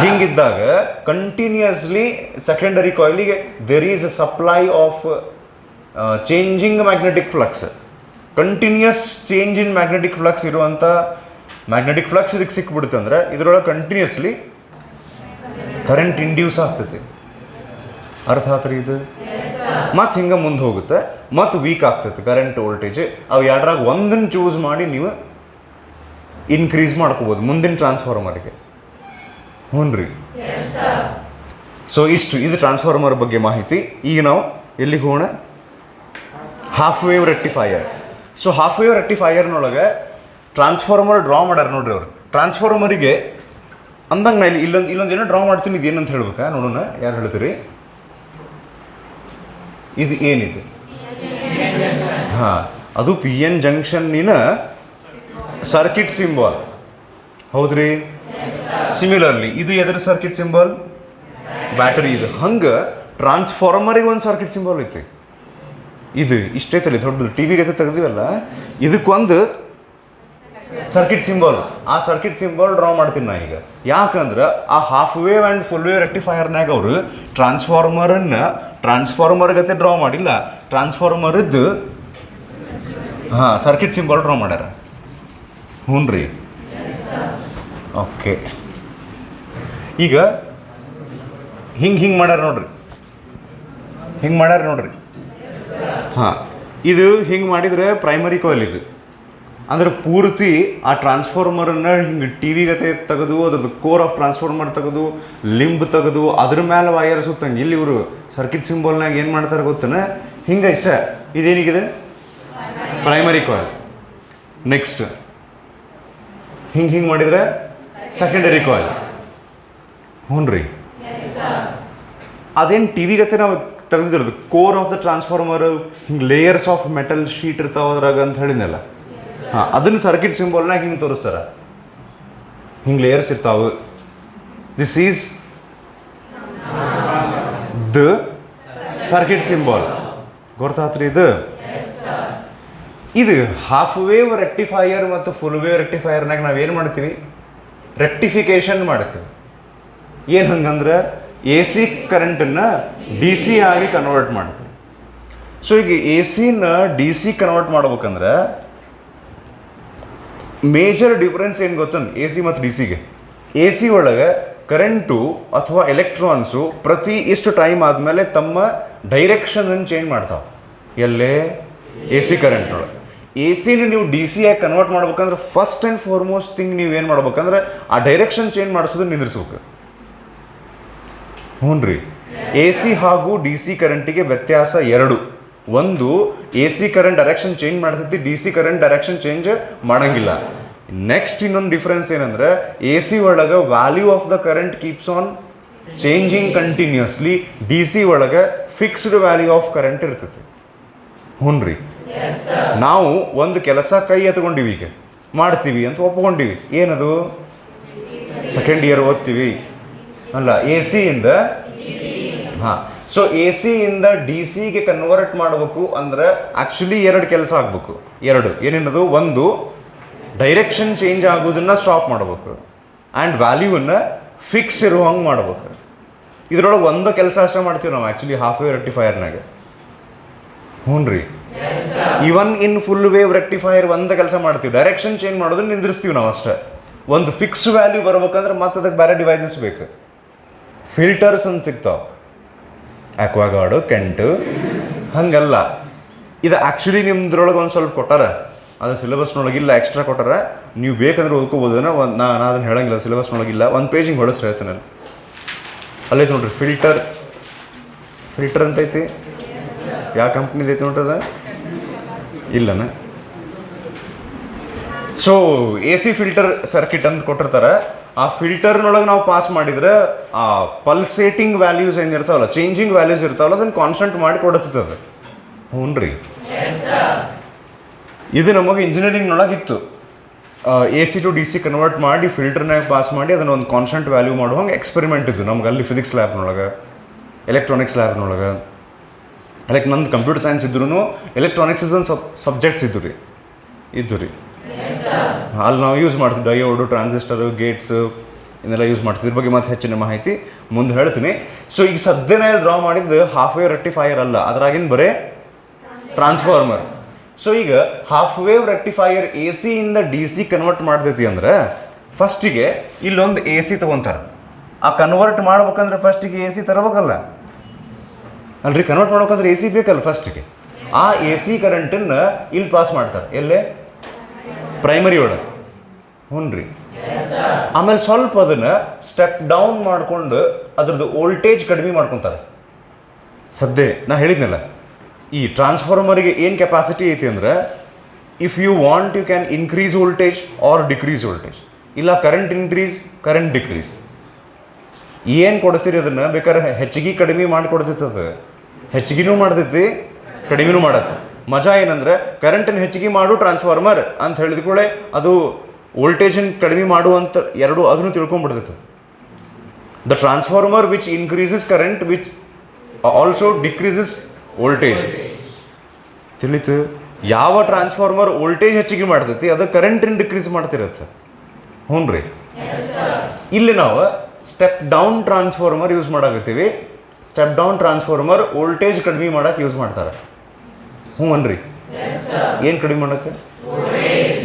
ಹಿಂಗಿದ್ದಾಗ ಕಂಟಿನ್ಯೂಸ್ಲಿ ಸೆಕೆಂಡರಿ ಕಾಯಿಲಿಗೆ there is a supply of changing magnetic flux. Continuous change in magnetic flux ಇರುವಂಥ ಮ್ಯಾಗ್ನೆಟಿಕ್ ಫ್ಲಕ್ಸ್ ಇದಕ್ಕೆ ಸಿಕ್ಬಿಡುತ್ತೆ ಅಂದ್ರೆ ಇದರೊಳಗೆ ಕಂಟಿನ್ಯೂಸ್ಲಿ ಕರೆಂಟ್ ಇಂಡ್ಯೂಸ್ ಆಗ್ತೈತಿ. ಅರ್ಥ ಆತ್ರಿ ಇದು? ಮತ್ತು ಹಿಂಗೆ ಮುಂದೆ ಹೋಗುತ್ತೆ, ಮತ್ತು ವೀಕ್ ಆಗ್ತೈತೆ ಕರೆಂಟ್ ವೋಲ್ಟೇಜ್. ಅವು ಎರಡರಾಗ ಒಂದನ್ನು ಚೂಸ್ ಮಾಡಿ ನೀವು ಇನ್ಕ್ರೀಸ್ ಮಾಡ್ಕೋಬೋದು ಮುಂದಿನ ಟ್ರಾನ್ಸ್ಫಾರ್ಮರ್ಗೆ. ಹ್ಞೂ ರೀ. ಸೊ ಇದು ಟ್ರಾನ್ಸ್ಫಾರ್ಮರ್ ಬಗ್ಗೆ ಮಾಹಿತಿ. ಈಗ ನಾವು ಎಲ್ಲಿಗೆ ಹೋಗೋಣ? Half wave rectifier. So half wave ರೆಕ್ಟಿಫೈಯರ್ನೊಳಗೆ ಟ್ರಾನ್ಸ್ಫಾರ್ಮರ್ ಡ್ರಾ ಮಾಡ್ಯಾರ ನೋಡ್ರಿ ಅವರು. ಟ್ರಾನ್ಸ್ಫಾರ್ಮರಿಗೆ ಅಂದಂಗೆ ನಾ ಇಲ್ಲೊಂದು ಏನೋ ಡ್ರಾ ಮಾಡ್ತೀನಿ. ಇದು ಏನಂತ ಹೇಳ್ಬೇಕಾ? ನೋಡೋಣ, ಯಾರು ಹೇಳ್ತೀರಿ? ಇದು ಏನಿದೆ? ಹಾಂ, ಅದು ಪಿ ಎನ್ ಜಂಕ್ಷನ್ನಿನ ಸರ್ಕಿಟ್ ಸಿಂಬಾಲ್. ಹೌದ್ರಿ? ಸಿಮಿಲರ್ಲಿ ಇದು ಎದ್ರ ಸರ್ಕಿಟ್ ಸಿಂಬಾಲ್? ಬ್ಯಾಟರಿ. ಇದು ಹಂಗೆ ಟ್ರಾನ್ಸ್ಫಾರ್ಮರಿಗೆ ಒಂದು ಸರ್ಕಿಟ್ ಸಿಂಬಾಲ್ ಐತಿ. ಇದು ಇಷ್ಟೈತಲ್ಲಿ ದೊಡ್ಡದು ಟಿ ವಿಗೆ ತೆಗೆದಿವಲ್ಲ, ಇದಕ್ಕೊಂದು ಸರ್ಕಿಟ್ ಸಿಂಬಾಲ್. ಆ ಸರ್ಕಿಟ್ ಸಿಂಬಾಲ್ ಡ್ರಾ ಮಾಡ್ತೀನಿ ನಾ ಈಗ. ಯಾಕಂದ್ರೆ ಆ half wave and full wave ರೆಕ್ಟಿಫೈಯರ್ನಾಗ ಅವರು ಟ್ರಾನ್ಸ್ಫಾರ್ಮರ್ ಗತೆ ಡ್ರಾ ಮಾಡಿಲ್ಲ, ಟ್ರಾನ್ಸ್ಫಾರ್ಮರದ್ದು ಸರ್ಕಿಟ್ ಸಿಂಬಾಲ್ ಡ್ರಾ ಮಾಡ್ಯಾರ. ಹ್ಞೂ ರೀ. ಓಕೆ, ಈಗ ಹಿಂಗೆ ಮಾಡ್ಯಾರ ನೋಡ್ರಿ. ಹಾಂ, ಇದು ಹಿಂಗೆ ಮಾಡಿದರೆ ಪ್ರೈಮರಿ ಕಾಯಿಲ್. ಇದು ಅಂದ್ರೆ ಪೂರ್ತಿ ಆ ಟ್ರಾನ್ಸ್ಫಾರ್ಮರನ್ನು ಹಿಂಗೆ ಟಿ ವಿ ಗತೆ ತೆಗೆದು ಅದ್ರದ್ದು ಕೋರ್ ಆಫ್ ಟ್ರಾನ್ಸ್ಫಾರ್ಮರ್ ತೆಗೆದು ಲಿಂಬ್ ತೆಗೆದು ಅದ್ರ ಮೇಲೆ ವೈರ್ ಸುತ್ತಂಗೆ ಇಲ್ಲಿ ಇವರು ಸರ್ಕಿಟ್ ಸಿಂಬಲ್ನಾಗ ಏನು ಮಾಡ್ತಾರೆ ಗೊತ್ತನ ಹಿಂಗೆ ಇಷ್ಟ ಇದೇನಿಗಿದೆ ಪ್ರೈಮರಿ ಕಾಯಿಲ್. ನೆಕ್ಸ್ಟ್ ಹಿಂಗೆ ಮಾಡಿದರೆ ಸೆಕೆಂಡರಿ ಕಾಯಿಲ್. ಹ್ಞೂ ರೀ, ಅದೇನು ಟಿ ವಿ ಗತೆ ನಾವು ತೆಗೆದಿರೋದು ಕೋರ್ ಆಫ್ ದ ಟ್ರಾನ್ಸ್ಫಾರ್ಮರ್ ಹಿಂಗೆ ಲೇಯರ್ಸ್ ಆಫ್ ಮೆಟಲ್ ಶೀಟ್ ಇರ್ತಾವ ಅದ್ರಾಗ ಅಂತ ಹೇಳಿದ್ನಲ್ಲ. ಹಾಂ, ಅದನ್ನು ಸರ್ಕಿಟ್ ಸಿಂಬಲ್ನಾಗ ಹಿಂಗೆ ತೋರಿಸ್ತಾರೆ, ಹಿಂಗೆ ಲೇಯರ್ಸ್ ಇರ್ತಾವೆ. This is the circuit symbol. ಗೊತ್ತಾತ್ರಿ ಇದು? ಇದು ಹಾಫ್ ವೇವ್ ರೆಕ್ಟಿಫೈಯರ್ ಮತ್ತು ಫುಲ್ ವೇವ್ ರೆಕ್ಟಿಫೈಯರ್ನಾಗ ನಾವೇನು ಮಾಡ್ತೀವಿ? ರೆಕ್ಟಿಫಿಕೇಶನ್ ಮಾಡ್ತೀವಿ. ಏನು ಹಂಗಂದ್ರೆ ಎ ಸಿ ಕರೆಂಟನ್ನು ಡಿ ಸಿ ಆಗಿ ಕನ್ವರ್ಟ್ ಮಾಡ್ತೀವಿ. ಸೊ ಈಗ ಎ ಸಿನ ಡಿ ಸಿ ಕನ್ವರ್ಟ್ ಮಾಡ್ಬೇಕಂದ್ರೆ ಮೇಜರ್ ಡಿಫ್ರೆನ್ಸ್ ಏನು ಗೊತ್ತೇನು ಎ ಸಿ ಮತ್ತು ಡಿ ಸಿಗೆ? ಎ ಸಿ ಒಳಗೆ ಕರೆಂಟು ಅಥವಾ ಎಲೆಕ್ಟ್ರಾನ್ಸು ಪ್ರತಿ ಇಷ್ಟು ಟೈಮ್ ಆದಮೇಲೆ ತಮ್ಮ ಡೈರೆಕ್ಷನನ್ನು ಚೇಂಜ್ ಮಾಡ್ತಾವೆ. ಎಲ್ಲೇ? ಎ ಸಿ ಕರೆಂಟ್ ಒಳಗೆ. ಎ ಸಿನ ನೀವು ಡಿ ಸಿ ಆಗಿ ಕನ್ವರ್ಟ್ ಮಾಡ್ಬೇಕಂದ್ರೆ ಫಸ್ಟ್ ಆ್ಯಂಡ್ ಫಾರ್ಮೋಸ್ಟ್ ಥಿಂಗ್ ನೀವೇನು ಮಾಡ್ಬೇಕಂದ್ರೆ ಆ ಡೈರೆಕ್ಷನ್ ಚೇಂಜ್ ಮಾಡಿಸೋದು ನಿಂದಿರ್ಸ್ಬೇಕು. ಹ್ಞೂ ರೀ, ಎ ಸಿ ಹಾಗೂ ಡಿ ಸಿ ಕರೆಂಟಿಗೆ ವ್ಯತ್ಯಾಸ ಎರಡು. ಒಂದು, A C current direction change ಮಾಡ್ತೈತಿ, D C current direction change ಮಾಡಂಗಿಲ್ಲ. ನೆಕ್ಸ್ಟ್ ಇನ್ನೊಂದು ಡಿಫ್ರೆನ್ಸ್ ಏನಂದ್ರೆ ಎ ಸಿ ಒಳಗೆ value of the current keeps on changing continuously, D C ಒಳಗೆ ಫಿಕ್ಸ್ಡ್ ವ್ಯಾಲ್ಯೂ ಆಫ್ ಕರೆಂಟ್ ಇರ್ತೈತಿ. ಹ್ಞೂ ರೀ, ನಾವು ಒಂದು ಕೆಲಸ ಕೈ ಎತ್ಕೊಂಡಿವಿ, ಈಗ ಮಾಡ್ತೀವಿ ಅಂತ ಒಪ್ಕೊಂಡಿವಿ. ಏನದು? ಸೆಕೆಂಡ್ ಇಯರ್ ಓದ್ತೀವಿ ಅಲ್ಲ, ಎ ಸಿಯಿಂದ. ಹಾಂ, ಸೊ ಎ ಸಿಯಿಂದ ಡಿ ಸಿಗೆ ಕನ್ವರ್ಟ್ ಮಾಡಬೇಕು ಅಂದ್ರೆ ಆ್ಯಕ್ಚುಲಿ ಎರಡು ಕೆಲಸ ಆಗಬೇಕು. ಎರಡು ಏನೇನದು? ಒಂದು, ಡೈರೆಕ್ಷನ್ ಚೇಂಜ್ ಆಗೋದನ್ನು ಸ್ಟಾಪ್ ಮಾಡಬೇಕು ಆ್ಯಂಡ್ ವ್ಯಾಲ್ಯೂವನ್ನು ಫಿಕ್ಸ್ ಇರೋ ಹಂಗೆ ಮಾಡ್ಬೇಕು. ಇದರೊಳಗೆ ಒಂದು ಕೆಲಸ ಅಷ್ಟೇ ಮಾಡ್ತೀವಿ ನಾವು ಆ್ಯಕ್ಚುಲಿ ಹಾಫ್ ವೇವ್ ರೆಕ್ಟಿಫೈಯರ್ನಾಗ. ಹ್ಞೂ ರೀ, ಇವನ್ ಇನ್ ಫುಲ್ ವೇವ್ ರೆಕ್ಟಿಫೈಯರ್ ಒಂದು ಕೆಲಸ ಮಾಡ್ತೀವಿ, ಡೈರೆಕ್ಷನ್ ಚೇಂಜ್ ಮಾಡೋದನ್ನ ನಿಂದಿರ್ಸ್ತೀವಿ ನಾವು ಅಷ್ಟೇ. ಒಂದು ಫಿಕ್ಸ್ ವ್ಯಾಲ್ಯೂ ಬರ್ಬೇಕಂದ್ರೆ ಮತ್ತೆ ಅದಕ್ಕೆ ಬೇರೆ ಡಿವೈಸಸ್ ಬೇಕು. ಫಿಲ್ಟರ್ಸ್ ಅಂತ ಸಿಗ್ತಾವೆ, ಆಕ್ವಾಗಾರ್ಡು, ಕೆಂಟು, ಹಂಗಲ್ಲ. ಇದು ಆ್ಯಕ್ಚುಲಿ ನಿಮ್ದ್ರೊಳಗೆ ಒಂದು ಸ್ವಲ್ಪ ಕೊಟ್ಟಾರ, ಅದು ಸಿಲೆಬಸ್ನೊಳಗಿಲ್ಲ, ಎಕ್ಸ್ಟ್ರಾ ಕೊಟ್ಟಾರ. ನೀವು ಬೇಕಂದ್ರೆ ಓದ್ಕೋಬೋದು. ನಾನು ಅದನ್ನು ಹೇಳಂಗಿಲ್ಲ, ಸಿಲೆಬಸ್ನೊಳಗಿಲ್ಲ. ಒಂದು ಪೇಜಿಂಗ್ ಹೊಡೆಸ್ರಿ ಹೇಳ್ತೀನಿ ನಾನು. ಅಲ್ಲೈತೆ ನೋಡ್ರಿ, ಫಿಲ್ಟರ್ ಅಂತೈತಿ. ಯಾವ ಕಂಪ್ನಿದು ಐತಿ ನೋಡ್ರಿ ಅದ? ಇಲ್ಲನ. So A C filter circuit ಅಂತ ಕೊಟ್ಟಿರ್ತಾರೆ. ಆ ಫಿಲ್ಟರ್ನೊಳಗೆ ನಾವು ಪಾಸ್ ಮಾಡಿದ್ರೆ ಆ ಪಲ್ಸೇಟಿಂಗ್ ವ್ಯಾಲ್ಯೂಸ್ ಏನಿರ್ತಾವಲ್ಲ, ಚೇಂಜಿಂಗ್ ವ್ಯಾಲ್ಯೂಸ್ ಇರ್ತಾವಲ್ಲ, ಅದನ್ನು ಕಾನ್ಸ್ಟೆಂಟ್ ಮಾಡಿ ಕೊಡುತ್ತದೆ. ಹ್ಞೂ ರೀ, ಇದು ನಮಗೆ ಇಂಜಿನಿಯರಿಂಗ್ನೊಳಗಿತ್ತು. A C to D C convert ಮಾಡಿ ಫಿಲ್ಟರ್ನಾಗ ಪಾಸ್ ಮಾಡಿ ಅದನ್ನು ಒಂದು ಕಾನ್ಸ್ಟೆಂಟ್ ವ್ಯಾಲ್ಯೂ ಮಾಡುವಂಗೆ ಎಕ್ಸ್ಪೆರಿಮೆಂಟ್ ಇದ್ದು ನಮ್ಗೆ ಅಲ್ಲಿ ಫಿಸಿಕ್ಸ್ ಲ್ಯಾಬ್ನೊಳಗೆ, ಎಲೆಕ್ಟ್ರಾನಿಕ್ಸ್ ಲ್ಯಾಬ್ನೊಳಗೆ. ನಂದು ಕಂಪ್ಯೂಟರ್ ಸೈನ್ಸ್ ಇದ್ರೂ ಎಲೆಕ್ಟ್ರಾನಿಕ್ಸ್ ಒಂದು ಸಬ್ಜೆಕ್ಟ್ಸ್ ಇದ್ದು ರೀ. ಅಲ್ಲಿ ನಾವು ಯೂಸ್ ಮಾಡ್ತೀವಿ ಡಯೋಡು, ಟ್ರಾನ್ಸಿಸ್ಟರು, ಗೇಟ್ಸು ಇದನ್ನೆಲ್ಲ ಯೂಸ್ ಮಾಡ್ತೀವಿ. ಇದ್ರ ಬಗ್ಗೆ ಮತ್ತೆ ಹೆಚ್ಚಿನ ಮಾಹಿತಿ ಮುಂದೆ ಹೇಳ್ತೀನಿ. ಸೊ ಈಗ ಸದ್ಯನೇ ಡ್ರಾ ಮಾಡಿದ್ದು ಹಾಫ್ ವೇವ್ ರೆಕ್ಟಿಫೈಯರ್ ಅಲ್ಲ, ಅದ್ರಾಗಿನ ಬರೀ ಟ್ರಾನ್ಸ್ಫಾರ್ಮರ್. ಸೊ ಈಗ ಹಾಫ್ ವೇವ್ ರೆಕ್ಟಿಫೈಯರ್ ಎ ಸಿಯಿಂದ ಡಿ ಸಿ ಕನ್ವರ್ಟ್ ಮಾಡ್ತೈತಿ ಅಂದ್ರೆ ಫಸ್ಟಿಗೆ ಇಲ್ಲೊಂದು ಎ ಸಿ ತೊಗೊತಾರೆ. ಆ ಕನ್ವರ್ಟ್ ಮಾಡ್ಬೇಕಂದ್ರೆ ಫಸ್ಟಿಗೆ ಎ ಸಿ ತರಬೇಕಲ್ಲ ಅಲ್ರಿ, ಕನ್ವರ್ಟ್ ಮಾಡ್ಬೇಕಂದ್ರೆ ಎ ಸಿ ಬೇಕಲ್ಲ ಫಸ್ಟಿಗೆ. ಆ ಎ ಸಿ ಕರೆಂಟನ್ನು ಇಲ್ಲಿ ಪಾಸ್ ಮಾಡ್ತಾರೆ, ಎಲ್ಲೇ? ಪ್ರೈಮರಿ ಒಳಗೆ. ಹ್ಞೂ ರೀ, ಆಮೇಲೆ ಸ್ವಲ್ಪ ಅದನ್ನು ಸ್ಟೆಪ್ ಡೌನ್ ಮಾಡಿಕೊಂಡು ಅದ್ರದ್ದು ವೋಲ್ಟೇಜ್ ಕಡಿಮೆ ಮಾಡ್ಕೊತಾರೆ. ಸದ್ಯ ನಾ ಹೇಳಿದ್ನಲ್ಲ, ಈ ಟ್ರಾನ್ಸ್ಫಾರ್ಮರಿಗೆ ಏನು ಕೆಪಾಸಿಟಿ ಐತಿ ಅಂದ್ರೆ if you want you can increase voltage or decrease voltage, ಇಲ್ಲ ಕರೆಂಟ್ ಇನ್ಕ್ರೀಸ್, ಕರೆಂಟ್ ಡಿಕ್ರೀಸ್. ಏನು ಕೊಡ್ತೀರಿ ಅದನ್ನು ಬೇಕಾದ್ರೆ ಹೆಚ್ಚಿಗೆ ಕಡಿಮೆ ಮಾಡಿ ಕೊಡ್ತೈತೆ. ಅದು ಹೆಚ್ಚಿಗೆನೂ ಮಾಡ್ತೈತಿ, ಕಡಿಮೆನೂ ಮಾಡತ್ತೆ. ಮಜಾ ಏನಂದ್ರೆ ಕರೆಂಟನ್ನು ಹೆಚ್ಚಿಗೆ ಮಾಡು ಟ್ರಾನ್ಸ್ಫಾರ್ಮರ್ ಅಂತ ಹೇಳಿದ ಕೂಡ ಅದು ವೋಲ್ಟೇಜನ್ನು ಕಡಿಮೆ ಮಾಡುವಂಥ ಎರಡು ಅದನ್ನು ತಿಳ್ಕೊಂಡ್ಬಿಡ್ತೈತೆ. The transformer which increases current which also decreases voltage. ತಿಳಿತು? ಯಾವ ಟ್ರಾನ್ಸ್ಫಾರ್ಮರ್ ವೋಲ್ಟೇಜ್ ಹೆಚ್ಚಿಗೆ ಮಾಡ್ತೈತಿ ಅದು ಕರೆಂಟನ್ನು ಡಿಕ್ರೀಸ್ ಮಾಡ್ತಿರತ್ತೆ. ಹ್ಞೂ ರೀ, ಇಲ್ಲಿ ನಾವು ಸ್ಟೆಪ್ ಡೌನ್ ಟ್ರಾನ್ಸ್ಫಾರ್ಮರ್ ಯೂಸ್ ಮಾಡಾಕತ್ತೀವಿ. ಸ್ಟೆಪ್ ಡೌನ್ ಟ್ರಾನ್ಸ್ಫಾರ್ಮರ್ ವೋಲ್ಟೇಜ್ ಕಡಿಮೆ ಮಾಡೋಕೆ ಯೂಸ್ ಮಾಡ್ತಾರೆ. ಹ್ಞೂ ಅನ್ರಿ, ಏನು ಕಡಿಮೆ ಮಾಡೋಕ್ಕೆ?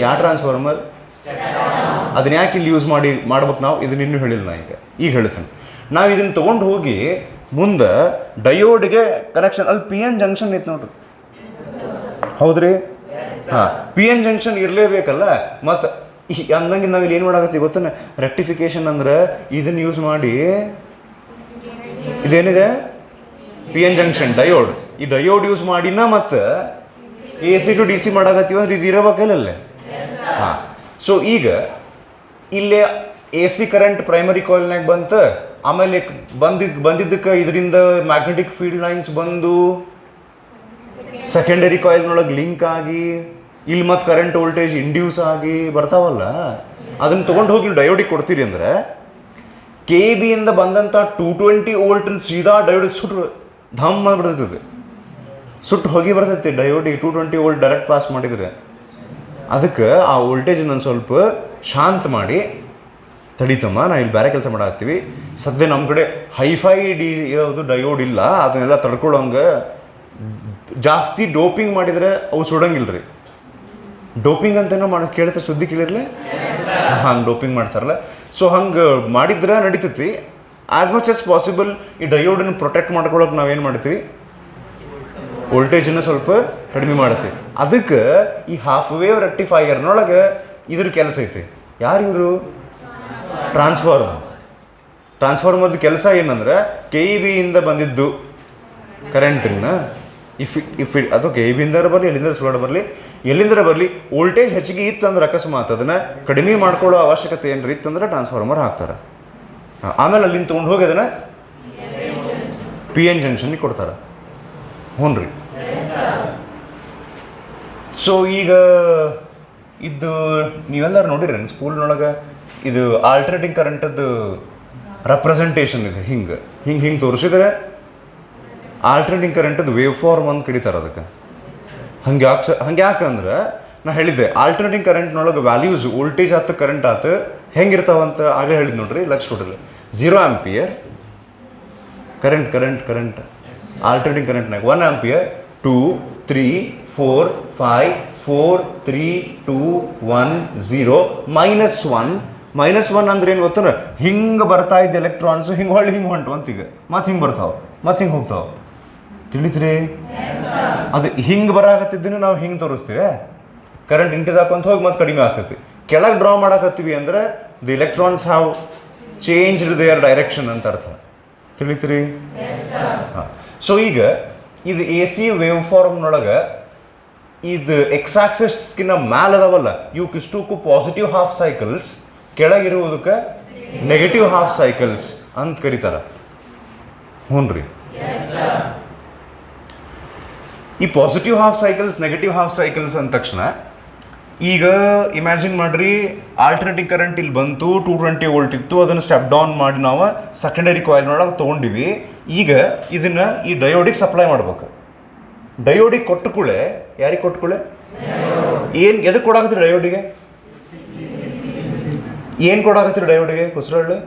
ಯಾವ ಟ್ರಾನ್ಸ್ಫಾರ್ಮರ್? ಅದನ್ನ ಯಾಕೆ ಇಲ್ಲಿ ಯೂಸ್ ಮಾಡ್ಬೇಕು ನಾವು? ಇದನ್ನ ಇನ್ನೂ ಹೇಳಿಲ್ಲ ನಾ ಈಗ ಹೇಳ್ತೀನಿ. ನಾವು ಇದನ್ನು ತೊಗೊಂಡು ಹೋಗಿ ಮುಂದೆ ಡಯೋಡ್ಗೆ ಕನೆಕ್ಷನ್, ಅಲ್ಲಿ ಪಿ ಎನ್ ಜಂಕ್ಷನ್ ಐತೆ ನೋಡ್ರಿ, ಹೌದ್ರಿ? ಹಾಂ, ಪಿ ಎನ್ ಜಂಕ್ಷನ್ ಇರಲೇಬೇಕಲ್ಲ. ಮತ್ತು ಅಂದಂಗೆ ನಾವಿಲ್ಲಿ ಏನು ಮಾಡಾಕತ್ತೀವಿ ಗೊತ್ತಾನೆ, ರೆಕ್ಟಿಫಿಕೇಶನ್ ಅಂದ್ರೆ ಇದನ್ನು ಯೂಸ್ ಮಾಡಿ, ಇದೇನಿದೆ ಪಿ ಎನ್ ಜಂಕ್ಷನ್ ಡಯೋಡ್, ಈ ಡಯೋಡ್ ಯೂಸ್ ಮಾಡಿನ ಮತ್ತು A C to D C ಮಾಡಾಕತ್ತೀವಿ ಅಂದ್ರೆ ಇದು ಇರಬೇಕಲ್ಲೇ. ಹಾಂ, ಸೊ ಈಗ ಇಲ್ಲೇ ಎ ಸಿ ಕರೆಂಟ್ ಪ್ರೈಮರಿ ಕಾಯಿಲ್ನಾಗ ಬಂತು, ಆಮೇಲೆ ಬಂದಿದ್ದಕ್ಕೆ ಇದರಿಂದ ಮ್ಯಾಗ್ನೆಟಿಕ್ ಫೀಲ್ಡ್ ಲೈನ್ಸ್ ಬಂದು ಸೆಕೆಂಡರಿ ಕಾಯಿಲ್ನೊಳಗೆ ಲಿಂಕ್ ಆಗಿ ಇಲ್ಲಿ ಮತ್ತು ಕರೆಂಟ್ ವೋಲ್ಟೇಜ್ ಇಂಡ್ಯೂಸ್ ಆಗಿ ಬರ್ತಾವಲ್ಲ, ಅದನ್ನು ತೊಗೊಂಡು ಹೋಗಿ ಡಯೋಡಿಗೆ ಕೊಡ್ತೀರಿ ಅಂದರೆ ಕೆ ಬಿಯಿಂದ ಬಂದಂಥ 220 ವೋಲ್ಟ್ ಸೀದಾ ಡಯೋಡಿಗೆ ಸುಟ್ಟು ಢಮ್ ಮಾಡಿಬಿಡ್ತದೆ, ಸುಟ್ಟು ಹೋಗಿ ಬರ್ತೈತಿ ಡಯೋಡಿಗೆ 220 ವೋಲ್ಟ್ ಡೈರೆಕ್ಟ್ ಪಾಸ್ ಮಾಡಿದರೆ. ಅದಕ್ಕೆ ಆ ವೋಲ್ಟೇಜನ್ನು ಸ್ವಲ್ಪ ಶಾಂತ ಮಾಡಿ, ತಡಿತಮ್ಮ ನಾ ಇಲ್ಲಿ ಬೇರೆ ಕೆಲಸ ಮಾಡಾಕ್ತೀವಿ, ಸದ್ಯ ನಮ್ಮ ಕಡೆ ಹೈಫೈ ಯಾವುದು ಡಯೋಡ್ ಇಲ್ಲ, ಅದನ್ನೆಲ್ಲ ತಡ್ಕೊಳ್ಳೋಂಗೆ ಜಾಸ್ತಿ ಡೋಪಿಂಗ್ ಮಾಡಿದರೆ ಅವು ಸುಡಂಗಿಲ್ಲ ರೀ. ಡೋಪಿಂಗ್ ಅಂತೇನೋ ಕೇಳ್ತಾರೆ, ಸುದ್ದಿ ಕೇಳಿರ್ಲಿ, ಹಂಗೆ ಡೋಪಿಂಗ್ ಮಾಡ್ತಾರಲ್ಲ. ಸೊ ಹಂಗೆ ಮಾಡಿದ್ರೆ ನಡೀತೈತಿ. ಆ್ಯಸ್ ಮಚ್ ಆಸ್ ಪಾಸಿಬಲ್ ಈ ಡಯೋಡನ್ನು ಪ್ರೊಟೆಕ್ಟ್ ಮಾಡ್ಕೊಳಕ್ಕೆ ನಾವೇನು ಮಾಡ್ತೀವಿ, ವೋಲ್ಟೇಜನ್ನು ಸ್ವಲ್ಪ ಕಡಿಮೆ ಮಾಡ್ತೀವಿ. ಅದಕ್ಕೆ ಈ ಹಾಫ್ ವೇವ್ ರೆಕ್ಟಿಫೈಯರ್ನೊಳಗೆ ಇದ್ರ ಕೆಲಸ ಐತಿ. ಯಾರು ಇವರು? ಟ್ರಾನ್ಸ್ಫಾರ್ಮರ್ದು ಕೆಲಸ ಏನಂದ್ರೆ ಕೆ ಇ ಬಿಯಿಂದ ಬಂದಿದ್ದು ಕರೆಂಟನ್ನು ಇಫ್ ಅದು ಕೆ ಇ ಬಿಯಿಂದ ಬರಲಿ, ಎಲ್ಲಿಂದ ಸುಳ್ಳಾಡ ಬರಲಿ, ಎಲ್ಲಿಂದ ಬರಲಿ, ವೋಲ್ಟೇಜ್ ಹೆಚ್ಚಿಗೆ ಇತ್ತಂದ್ರೆ ಅಕಸ್ಮಾತ್ ಅದನ್ನು ಕಡಿಮೆ ಮಾಡ್ಕೊಳ್ಳೋ ಅವಶ್ಯಕತೆ ಏನಾರು ಇತ್ತಂದ್ರೆ ಟ್ರಾನ್ಸ್ಫಾರ್ಮರ್ ಹಾಕ್ತಾರೆ. ಆಮೇಲೆ ಅಲ್ಲಿಂದ ತೊಗೊಂಡು ಹೋಗಿ ಅದನ್ನು ಪಿ ಎನ್ ಜಂಕ್ಷನ್ಗೆ ಕೊಡ್ತಾರೆ. ಹ್ಞೂ ರೀ. ಸೊ ಈಗ ಇದು ನೀವೆಲ್ಲರೂ ನೋಡಿರಿ ಸ್ಕೂಲ್ನೊಳಗೆ, ಇದು ಆಲ್ಟರ್ನೇಟಿಂಗ್ ಕರೆಂಟದ್ದು ರೆಪ್ರೆಸೆಂಟೇಷನ್ ಇದೆ. ಹಿಂಗೆ ತೋರಿಸಿದ್ರೆ ಆಲ್ಟರ್ನೇಟಿಂಗ್ ಕರೆಂಟದ್ದು ವೇವ್ ಫಾರ್ಮ್ ಅಂತ ಕರೀತಾರೆ ಅದಕ್ಕೆ. ಹಂಗೆ ಯಾಕಂದ್ರೆ ನಾ ಹೇಳಿದ್ದೆ, ಆಲ್ಟರ್ನೇಟಿಂಗ್ ಕರೆಂಟ್ನೊಳಗೆ ವ್ಯಾಲ್ಯೂಸ್ ವೋಲ್ಟೇಜ್ ಆಯ್ತು ಕರೆಂಟ್ ಆಯ್ತು ಹೆಂಗಿರ್ತಾವಂತ ಆಗಲೇ ಹೇಳಿದ್ ನೋಡ್ರಿ. ಲಕ್ಷ ಕೊಡ್ರಿ, 0 ಆಂಪಿಯರ್ ಕರೆಂಟ್ ಆಲ್ಟರ್ನೇಟಿಂಗ್ ಕರೆಂಟ್ನಾಗ 1 ಆಂಪಿಯರ್ 2 3 4 5 4 3 2 1 0 -1 ಅಂದ್ರೆ ಏನು ಗೊತ್ತಂದ್ರೆ ಹಿಂಗೆ ಬರ್ತಾ ಇದ್ದ ಎಲೆಕ್ಟ್ರಾನ್ಸು ಹಿಂಗೆ ಹೊಳ್ಳಿ ಹಿಂಗೆ ಹೊಂಟು ಅಂತೀಗ ಮತ್ತೆ ಹಿಂಗೆ ಬರ್ತಾವೆ ಮತ್ತೆ ಹಿಂಗೆ ಹೋಗ್ತಾವೆ. ತಿಳಿತ್ರಿ? ಅದು ಹಿಂಗೆ ಬರಾಕತ್ತಿದ್ದನ್ನು ನಾವು ಹಿಂಗೆ ತೋರಿಸ್ತೀವಿ, ಕರೆಂಟ್ ಇಂಟೀಸ್ ಹಾಕೊಂತ ಹೋಗಿ ಮತ್ತೆ ಕಡಿಮೆ ಆಗ್ತೈತಿ. ಕೆಳಗೆ ಡ್ರಾ ಮಾಡಾಕತ್ತೀವಿ ಅಂದರೆ the electrons have changed there direction ಅಂತ ಅರ್ಥ. ತಿಳಿತ್ರಿ? ಹಾಂ. ಸೊ ಈಗ ಇದು ಎ ಸಿ ವೇವ್ ಫಾರ್ಮ್ನೊಳಗೆ ಇದು ಎಕ್ಸ್ ಆಕ್ಸಿಸ್ಕಿನ್ನ ಮ್ಯಾಲೆ ಅದಾವಲ್ಲ, ಇವಕ್ಕಿಷ್ಟಕ್ಕೂ ಪಾಸಿಟಿವ್ ಹಾಫ್ ಸೈಕಲ್ಸ್, ಕೆಳಗಿರುವುದಕ್ಕೆ ನೆಗೆಟಿವ್ ಹಾಫ್ ಸೈಕಲ್ಸ್ ಅಂತ ಕರೀತಾರೆ. ಹ್ಞೂ ರೀ. ಈ positive half cycles negative half cycles ಅಂದ ತಕ್ಷಣ ಈಗ ಇಮ್ಯಾಜಿನ್ ಮಾಡ್ರಿ, ಆಲ್ಟರ್ನೇಟಿಂಗ್ ಕರೆಂಟ್ ಇಲ್ಲಿ ಬಂತು, 220 ವೋಲ್ಟ್ ಇತ್ತು, ಅದನ್ನು ಸ್ಟೆಪ್ ಡೌನ್ ಮಾಡಿ ನಾವು ಸೆಕೆಂಡರಿ ಕಾಯಿಲ್ನೊಳಗೆ ತೊಗೊಂಡಿವಿ. ಈಗ ಇದನ್ನು ಈ ಡಯೋಡಿಗೆ ಸಪ್ಲೈ ಮಾಡ್ಬೇಕು. ಡಯೋಡಿಗೆ ಕೊಟ್ಟುಕೂಳೆ, ಯಾರಿಗೆ ಕೊಟ್ಟುಕೂಳೆ, ಎದಕ್ಕೆ ಕೊಡಾಕತ್ತೀರಿ ಡಯೋಡಿಗೆ? ಏನು ಕೊಡಾಕತ್ತೀರಿ ಡಯೋಡಿಗೆ? ಕುಸ್ರಳ್ಳಿ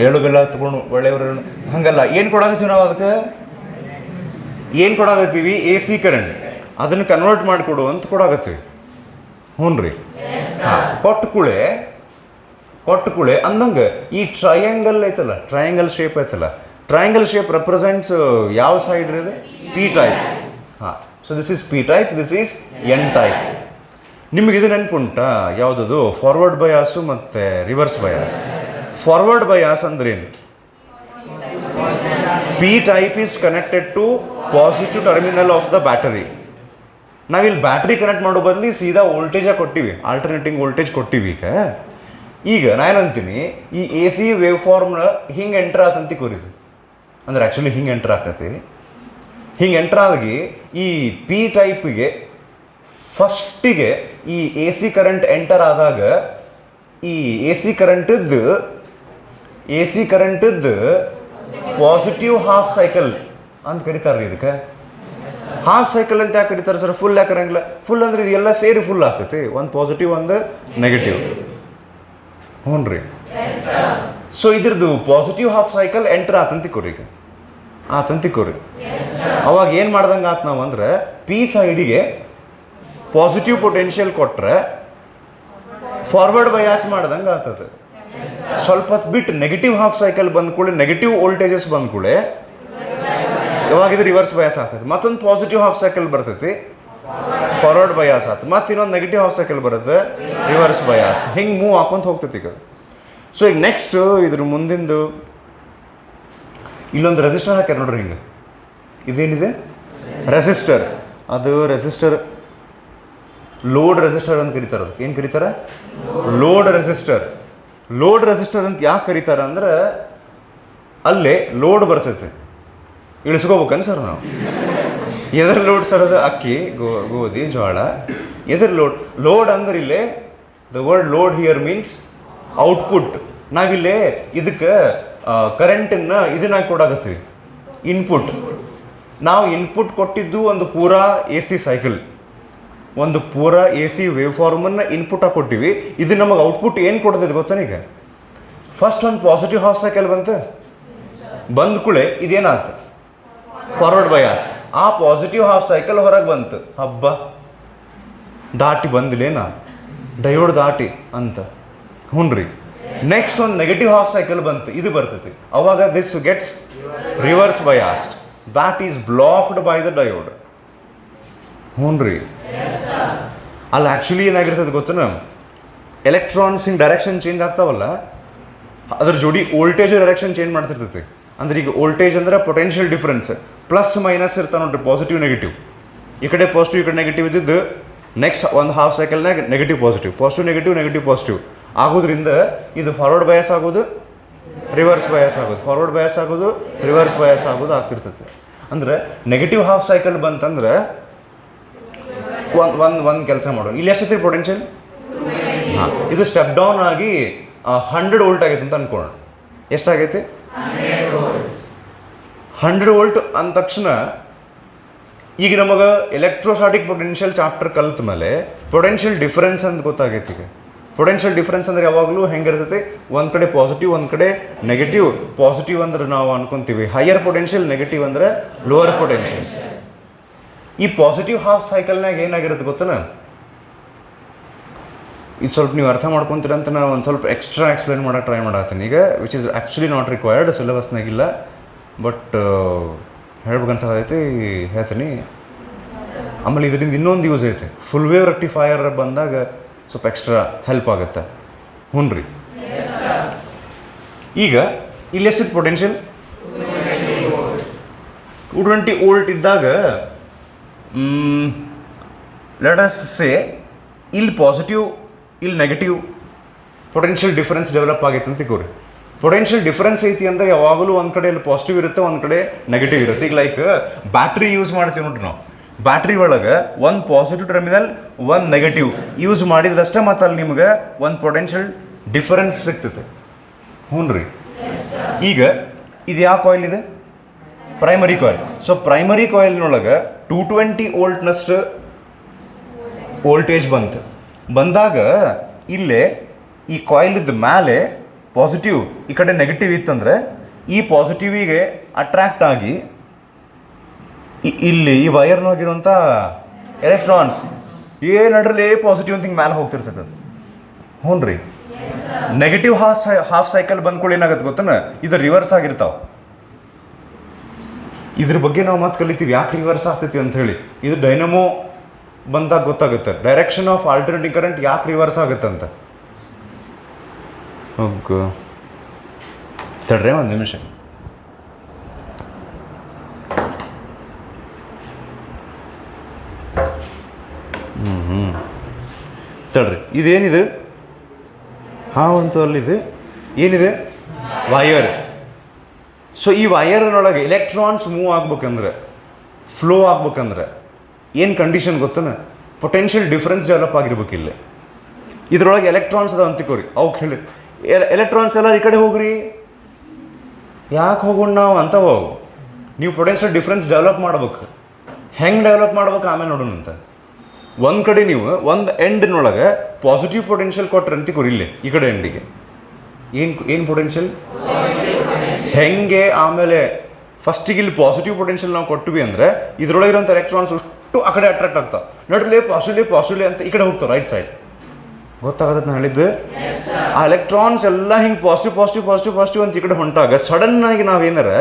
ಎಳ್ಳು ಬೆಲ್ಲ ತಗೊಂಡು ಒಳ್ಳೆಯವರು ಹಂಗಲ್ಲ. ಏನು ಕೊಡಾಕತ್ತೀವಿ ನಾವು ಅದಕ್ಕೆ? ಏನು ಕೊಡಾಕತ್ತೀವಿ? ಎ ಸಿ ಕರೆಂಟ್, ಅದನ್ನು ಕನ್ವರ್ಟ್ ಮಾಡಿಕೊಡು ಅಂತ ಕೊಡಾಕತ್ತೀವಿ. ಹ್ಞೂ ರೀ. ಹಾಂ. ಕೊಟ್ಟುಕೂಳೆ ಅಂದಂಗೆ ಈ ಟ್ರಯಾಂಗಲ್ ಐತಲ್ಲ, ಟ್ರಯಾಂಗಲ್ ಶೇಪ್ ಐತಲ್ಲ, ಟ್ರಯಾಂಗಲ್ ಶೇಪ್ ರೆಪ್ರೆಸೆಂಟ್ಸ್ ಯಾವ ಸೈಡ್ ಇದೆ? P type. ಹಾಂ. So this is P type, this is N type. ನಿಮಗೆ ಇದು ನೆನ್ಪುಂಟಾ ಯಾವುದದು? ಫಾರ್ವರ್ಡ್ ಬಯಾಸು ಮತ್ತು ರಿವರ್ಸ್ ಬಯಾಸ್. ಫಾರ್ವರ್ಡ್ ಬಯಾಸ್ ಅಂದ್ರೇನು? P type is connected to positive terminal of the battery. ನಾವಿಲ್ಲಿ ಬ್ಯಾಟ್ರಿ ಕನೆಕ್ಟ್ ಮಾಡೋ ಬದಲಿ ಸೀದಾ ವೋಲ್ಟೇಜಾಗಿ ಕೊಟ್ಟಿವಿ, ಆಲ್ಟರ್ನೇಟಿಂಗ್ ವೋಲ್ಟೇಜ್ ಕೊಟ್ಟಿವಿ. ಈಗ ನಾನೇನಂತೀನಿ, ಈ ಎ ಸಿ ವೇವ್ ಫಾರ್ಮ್ನ ಹಿಂಗೆ ಎಂಟ್ರ್ ಆತಂತಿ ಕೊರಿದು ಅಂದ್ರೆ ಆ್ಯಕ್ಚುಲಿ ಹಿಂಗೆ ಎಂಟ್ರ್ ಆಗ್ತೈತಿ. ಹಿಂಗೆ ಎಂಟ್ರ್ ಆಗಿ ಈ ಪಿ ಟೈಪಿಗೆ ಫಸ್ಟಿಗೆ ಈ ಎ ಸಿ ಕರೆಂಟ್ ಎಂಟರ್ ಆದಾಗ ಈ ಎ ಸಿ ಕರೆಂಟದ್ದು ಪಾಸಿಟಿವ್ ಹಾಫ್ ಸೈಕಲ್ ಅಂತ ಕರೀತಾರೆ. ಇದಕ್ಕೆ ಹಾಫ್ ಸೈಕಲ್ ಅಂತ ಯಾಕೆ ಕರೀತಾರೆ ಸರ್? ಫುಲ್ ಯಾಕೆ ಕರಂಗಿಲ್ಲ? ಫುಲ್ ಅಂದ್ರೆ ಇದೆಲ್ಲ ಸೇರಿ ಫುಲ್ ಆಗ್ತೈತಿ, ಒಂದು ಪಾಸಿಟಿವ್ ಒಂದು ನೆಗೆಟಿವ್. ಹ್ಞೂ ರೀ. ಸೊ ಇದ್ರದ್ದು ಪಾಸಿಟಿವ್ ಹಾಫ್ ಸೈಕಲ್ ಎಂಟರ್ ಆತಂತಿಕೋರಿ. ಈಗ ಆತಂತಿಕೋರಿ ಅವಾಗ ಏನು ಮಾಡ್ದಂಗೆ ಆತ ನಾವು ಅಂದ್ರೆ ಪಿ ಸೈಡಿಗೆ ಪಾಸಿಟಿವ್ ಪೊಟೆನ್ಷಿಯಲ್ ಕೊಟ್ಟರೆ ಫಾರ್ವರ್ಡ್ ಬಯಾಸ್ ಮಾಡ್ದಂಗೆ ಆಗ್ತದೆ. ಸ್ವಲ್ಪ ಹೊತ್ತು ಬಿಟ್ಟು ನೆಗೆಟಿವ್ ಹಾಫ್ ಸೈಕಲ್ ಬಂದ ಕೂಡಲೇ, ನೆಗೆಟಿವ್ ವೋಲ್ಟೇಜಸ್ ಬಂದ ಕೂಡಲೇ ಯಾವಾಗ ಇದು ರಿವರ್ಸ್ ಬಯಾಸ್ ಆಗ್ತೈತಿ. ಮತ್ತೊಂದು ಪಾಸಿಟಿವ್ ಹಾಫ್ ಸೈಕಲ್ ಬರ್ತೈತಿ, ಫಾರ್ವರ್ಡ್ ಬಯಾಸ್ ಆಯ್ತು. ಮತ್ತು ಇನ್ನೊಂದು ನೆಗೆಟಿವ್ ಹಾಫ್ ಸೈಕಲ್ ಬರುತ್ತೆ, ರಿವರ್ಸ್ ಬಯಾಸ್. ಹಿಂಗೆ ಮೂವ್ ಹಾಕೊಂತ ಹೋಗ್ತೈತಿ ಈಗ. ಸೊ ಈಗ ನೆಕ್ಸ್ಟ್ ಇದ್ರ ಮುಂದಿಂದು ಇಲ್ಲೊಂದು ರೆಸಿಸ್ಟರ್ ಹಾಕ್ಯಾರ ನೋಡ್ರಿ. ಹಿಂಗೆ ಇದೇನಿದೆ ರೆಸಿಸ್ಟರ್. ಅದು ರೆಸಿಸ್ಟರ್ ಲೋಡ್ ರೆಸಿಸ್ಟರ್ ಅಂತ ಕರೀತಾರೆ. ಅದಕ್ಕೆ ಏನು ಕರೀತಾರೆ? Load resistor. ಲೋಡ್ ರೆಸಿಸ್ಟರ್ ಅಂತ ಯಾಕೆ ಕರೀತಾರೆ ಅಂದ್ರೆ ಅಲ್ಲೇ ಲೋಡ್ ಬರ್ತೈತೆ, ಇಳಿಸ್ಕೋಬೇಕನ್ ಸರ್ ನಾವು. ಎದ್ರ ಲೋಡ್ ಸರ್? ಅದು ಅಕ್ಕಿ, ಗೋಧಿ, ಜೋಳ. ಎದ್ರ ಲೋಡ್? ಲೋಡ್ ಅಂದ್ರೆ ಇಲ್ಲೇ the word load here means output. ನಾವಿಲ್ಲೇ ಇದಕ್ಕೆ ಕರೆಂಟನ್ನು ಇದನ್ನಾಗಿ ಕೊಡಾಕತ್ತೀವಿ, ಇನ್ಪುಟ್. ನಾವು ಇನ್ಪುಟ್ ಕೊಟ್ಟಿದ್ದು ಒಂದು ಪೂರಾ ಎ ಸಿ ಸೈಕಲ್, ಒಂದು ಪೂರಾ ಎ ಸಿ ವೇವ್ ಫಾರ್ಮನ್ನು ಇನ್ಪುಟಾಗಿ ಕೊಟ್ಟಿವಿ. ಇದು ನಮಗೆ ಔಟ್ಪುಟ್ ಏನು ಕೊಡ್ತೈತೆ ಗೊತ್ತಾನೆ? ಈಗ ಫಸ್ಟ್ ಒಂದು ಪಾಸಿಟಿವ್ ಹಾಫ್ ಸೈಕಲ್ ಬಂದ ಕೂಳೆ ಇದೇನಾಯ್ತು? Forward bias. ಆ ಪಾಸಿಟಿವ್ ಹಾಫ್ ಸೈಕಲ್ ಹೊರಗೆ ಬಂತು, ಹಬ್ಬ ದಾಟಿ ಬಂದಿಲ್ಲೇನಾ, ಡಯೋಡ್ ದಾಟಿ ಅಂತ. ಹ್ಞೂ ರೀ. ನೆಕ್ಸ್ಟ್ ಒಂದು ನೆಗೆಟಿವ್ ಹಾಫ್ ಸೈಕಲ್ ಬಂತು, ಇದು ಬರ್ತೈತಿ. ಅವಾಗ this gets reverse biased. That is blocked by the diode. ಹ್ಞೂ ರೀ. ಅಲ್ಲಿ ಆ್ಯಕ್ಚುಲಿ ಏನಾಗಿರ್ತದೆ ಗೊತ್ತೇನ? ಎಲೆಕ್ಟ್ರಾನ್ಸ್ ಹಿಂಗೆ ಡೈರೆಕ್ಷನ್ ಚೇಂಜ್ ಆಗ್ತಾವಲ್ಲ, ಅದ್ರ ಜೋಡಿ ವೋಲ್ಟೇಜ್ ಡೈರೆಕ್ಷನ್ ಚೇಂಜ್ ಮಾಡ್ತಿರ್ತೈತಿ. ಅಂದ್ರೆ ಈಗ ವೋಲ್ಟೇಜ್ ಅಂದ್ರೆ ಪೊಟೆನ್ಷಿಯಲ್ ಡಿಫ್ರೆನ್ಸ್, ಪ್ಲಸ್ ಮೈನಸ್ ಇರ್ತಾವೆ ನೋಡ್ರಿ, ಪಾಸಿಟಿವ್ ನೆಗೆಟಿವ್. ಈ ಕಡೆ ಪಾಸಿಟಿವ್, ಈ ಕಡೆ ನೆಗೆಟಿವ್ ಇದ್ದಿದ್ದು ನೆಕ್ಸ್ಟ್ ಒಂದು ಹಾಫ್ ಸೈಕಲ್ನಾಗ negative positive, positive negative, negative positive ಆಗೋದ್ರಿಂದ ಇದು ಫಾರ್ವರ್ಡ್ ಬಯಾಸ್ ಆಗೋದು, ರಿವರ್ಸ್ ಬಯಾಸ್ ಆಗೋದು, ಫಾರ್ವರ್ಡ್ ಬಯಾಸ್ ಆಗೋದು, ರಿವರ್ಸ್ ಬಯಾಸ್ ಆಗೋದು ಆಗ್ತಿರ್ತೈತಿ. ಅಂದ್ರೆ ನೆಗೆಟಿವ್ ಹಾಫ್ ಸೈಕಲ್ ಬಂತಂದ್ರೆ ಒಂದು ಕೆಲಸ ಮಾಡೋಣ. ಇಲ್ಲಿ ಎಷ್ಟೈತಿ ಪೊಟೆನ್ಷಿಯಲ್? ಹಾಂ, ಇದು ಸ್ಟೆಪ್ ಡೌನ್ ಆಗಿ 100 ವೋಲ್ಟ್ ಆಗೈತೆ ಅಂತ ಅನ್ಕೊಳ್ಳೋಣ. ಎಷ್ಟಾಗೈತಿ? 100 ವೋಲ್ಟ್ ಅಂದ ತಕ್ಷಣ ಈಗ ನಮಗೆ ಎಲೆಕ್ಟ್ರೋಸ್ಟಾಟಿಕ್ ಪೊಟೆನ್ಷಿಯಲ್ ಚಾಪ್ಟರ್ ಕಲ್ತ ಮೇಲೆ ಪೊಟೆನ್ಷಿಯಲ್ ಡಿಫರೆನ್ಸ್ ಅಂತ ಗೊತ್ತಾಗೈತಿ. ಈಗ ಪೊಟೆನ್ಷಿಯಲ್ ಡಿಫರೆನ್ಸ್ ಅಂದ್ರೆ ಯಾವಾಗಲೂ ಹೆಂಗಿರ್ತೈತಿ? ಒಂದು ಕಡೆ ಪಾಸಿಟಿವ್, ಒಂದು ಕಡೆ ನೆಗೆಟಿವ್. ಪಾಸಿಟಿವ್ ಅಂದ್ರೆ ನಾವು ಅನ್ಕೊಂತೀವಿ ಹೈಯರ್ ಪೊಟೆನ್ಷಿಯಲ್, ನೆಗೆಟಿವ್ ಅಂದರೆ ಲೋವರ್ ಪೊಟೆನ್ಷಿಯಲ್. ಈ ಪಾಸಿಟಿವ್ ಹಾಫ್ ಸೈಕಲ್ನಾಗ ಏನಾಗಿರುತ್ತೆ ಗೊತ್ತನ? ಇದು ಸ್ವಲ್ಪ ನೀವು ಅರ್ಥ ಮಾಡ್ಕೊತೀರ ಅಂತ ನಾನು ಒಂದು ಸ್ವಲ್ಪ ಎಕ್ಸ್ಟ್ರಾ ಎಕ್ಸ್ಪ್ಲೇನ್ ಮಾಡೋಕೆ ಟ್ರೈ ಮಾಡತ್ತೀನಿ ಈಗ, which is actually not required, ಸಿಲೆಬಸ್ನಾಗಿಲ್ಲ. ಬಟ್ ಹೇಳ್ಬೇಕನ್ಸತೈತಿ, ಹೇಳ್ತೀನಿ. ಆಮೇಲೆ ಇದರಿಂದ ಇನ್ನೊಂದು ಯೂಸ್ ಐತೆ, ಫುಲ್ ವೇವ್ ರೆಕ್ಟಿಫೈಯರ್ ಬಂದಾಗ ಸ್ವಲ್ಪ ಎಕ್ಸ್ಟ್ರಾ ಹೆಲ್ಪ್ ಆಗುತ್ತೆ. ಹ್ಞೂ ರೀ. ಈಗ ಇಲ್ಲಿ ಎಷ್ಟಿತ್ತು ಪೊಟೆನ್ಷಿಯಲ್? 220 ವೋಲ್ಟ್ ಇದ್ದಾಗ ಲೆಟ್ ಅಸ್ ಸೇ ಇಲ್ಲಿ ಪಾಸಿಟಿವ್, ಇಲ್ಲಿ ನೆಗೆಟಿವ್ ಪೊಟೆನ್ಷಿಯಲ್ ಡಿಫರೆನ್ಸ್ ಡೆವಲಪ್ ಆಗೈತೆ ಅಂತ ತಿಳ್ಕೊರಿ. ಪೊಟೆನ್ಷಿಯಲ್ ಡಿಫರೆನ್ಸ್ ಐತಿ ಅಂದರೆ ಯಾವಾಗಲೂ ಒಂದು ಕಡೆ ಇಲ್ಲಿ ಪಾಸಿಟಿವ್ ಇರುತ್ತೆ, ಒಂದು ಕಡೆ ನೆಗೆಟಿವ್ ಇರುತ್ತೆ. ಈಗ ಲೈಕ್ ಬ್ಯಾಟ್ರಿ ಯೂಸ್ ಮಾಡ್ತೀವಿ ನೋಡ್ರಿ ನಾವು. ಬ್ಯಾಟ್ರಿ ಒಳಗೆ ಒಂದು ಪಾಸಿಟಿವ್ ಟರ್ಮಿನಲ್, ಒಂದು ನೆಗೆಟಿವ್ ಯೂಸ್ ಮಾಡಿದ್ರಷ್ಟೇ ಮತ್ತು ಅಲ್ಲಿ ನಿಮ್ಗೆ ಒಂದು ಪೊಟೆನ್ಷಿಯಲ್ ಡಿಫರೆನ್ಸ್ ಸಿಗ್ತೈತೆ. ಹ್ಞೂ ರೀ. ಈಗ ಇದು ಯಾವ ಕಾಯಿಲ್ ಇದೆ? Primary coil. ಸೊ ಪ್ರೈಮರಿ ಕಾಯಿಲ್ನೊಳಗೆ 220 ವೋಲ್ಟ್ನಷ್ಟು ವೋಲ್ಟೇಜ್ ಬಂದಾಗ ಇಲ್ಲೇ ಈ ಕಾಯಿಲಿದ್ದ ಮೇಲೆ ಪಾಸಿಟಿವ್, ಈ ಕಡೆ ನೆಗೆಟಿವ್ ಇತ್ತಂದರೆ ಈ ಪಾಸಿಟಿವಿಗೆ ಅಟ್ರ್ಯಾಕ್ಟ್ ಆಗಿ ಇಲ್ಲಿ ಈ ವೈರ್ನೊಳಗಿರುವಂಥ ಎಲೆಕ್ಟ್ರಾನ್ಸ್ ಏನಡ್ರಲ್ಲಿ ಪಾಸಿಟಿವ್ ಅಂತ ಹಿಂಗೆ ಮೇಲೆ ಹೋಗ್ತಿರ್ತದೆ. ಹ್ಞೂ ರೀ. ನೆಗೆಟಿವ್ ಹಾಫ್ ಸೈಕಲ್ ಬಂದ್ಕೊಳ್ಳಿ ಏನಾಗುತ್ತೆ ಗೊತ್ತನ? ಇದು ರಿವರ್ಸ್ ಆಗಿರ್ತಾವೆ. ಇದ್ರ ಬಗ್ಗೆ ನಾವು ಮತ್ತೆ ಕಲಿತೀವಿ ಯಾಕೆ ರಿವರ್ಸ್ ಆಗ್ತೈತಿ ಅಂತ ಹೇಳಿ. ಇದು ಡೈನಮೋ ಬಂದಾಗ ಗೊತ್ತಾಗುತ್ತೆ, ಡೈರೆಕ್ಷನ್ ಆಫ್ ಆಲ್ಟರ್ನೇಟಿವ್ ಕರೆಂಟ್ ಯಾಕೆ ರಿವರ್ಸ್ ಆಗುತ್ತೆ ಅಂತ. ತಡ್ರಿ ಒಂದು ನಿಮಿಷ. ತಡ್ರಿ, ಇದೇನಿದೆ? ಅಂತೂ ಅಲ್ಲಿದೆ ಏನಿದೆ? ವೈಯರ್. ಸೊ ಈ ವೈಯರ್ನೊಳಗೆ ಎಲೆಕ್ಟ್ರಾನ್ಸ್ ಮೂವ್ ಆಗ್ಬೇಕಂದ್ರೆ, ಫ್ಲೋ ಆಗ್ಬೇಕಂದ್ರೆ ಏನು ಕಂಡೀಷನ್ ಗೊತ್ತನ? ಪೊಟೆನ್ಷಿಯಲ್ ಡಿಫ್ರೆನ್ಸ್ ಡೆವಲಪ್ ಆಗಿರ್ಬೇಕಿಲ್ಲ. ಇದ್ರೊಳಗೆ ಎಲೆಕ್ಟ್ರಾನ್ಸ್ ಅದ ಅಂತಿಕೋರಿ. ಅವಕ್ಕೆ ಹೇಳಿ ಎಲೆಕ್ಟ್ರಾನ್ಸ್ ಎಲ್ಲ ಈ ಕಡೆ ಹೋಗ್ರಿ, ಯಾಕೆ ಹೋಗೋಣ ನಾವು ಅಂತ ಹೋಗು. ನೀವು ಪೊಟೆನ್ಷಿಯಲ್ ಡಿಫ್ರೆನ್ಸ್ ಡೆವಲಪ್ ಮಾಡ್ಬೇಕು. ಹೆಂಗೆ ಡೆವಲಪ್ ಮಾಡ್ಬೇಕು ಆಮೇಲೆ ನೋಡೋಣ ಅಂತ. ಒಂದು ಕಡೆ ನೀವು ಒಂದು ಎಂಡ್ನೊಳಗೆ ಪಾಸಿಟಿವ್ ಪೊಟೆನ್ಷಿಯಲ್ ಕೊಟ್ರೆ ಅಂತಿಕೋರಿ, ಇಲ್ಲೇ ಈ ಕಡೆ ಎಂಡಿಗೆ ಏನು ಪೊಟೆನ್ಷಿಯಲ್ ಹೆಂಗೆ. ಆಮೇಲೆ ಫಸ್ಟಿಗೆ ಇಲ್ಲಿ ಪಾಸಿಟಿವ್ ಪೊಟೆನ್ಷಿಯಲ್ ನಾವು ಕೊಟ್ಟಿವಿ ಅಂದರೆ ಇದರೊಳಗಿರೋಂಥ ಎಲೆಕ್ಟ್ರಾನ್ಸ್ ಅಷ್ಟು ಆ ಕಡೆ ಅಟ್ರಾಕ್ಟ್ ಆಗ್ತಾವೆ. ನೋಡ್ರಿ ಪಾಸಿಟಿವ್ ಅಂತ ಈ ಕಡೆ ಹೋಗ್ತಾವೆ, ರೈಟ್ ಸೈಡ್. ಗೊತ್ತಾಗತ್ತೆ ನಾನು ಹೇಳಿದ್ದು? ಆ ಎಲೆಕ್ಟ್ರಾನ್ಸ್ ಎಲ್ಲ ಹಿಂಗೆ ಪಾಸಿಟಿವ್ ಅಂತ ಈ ಕಡೆ ಹೊಂಟಾಗ ಸಡನ್ನಾಗಿ ನಾವೇನಾರ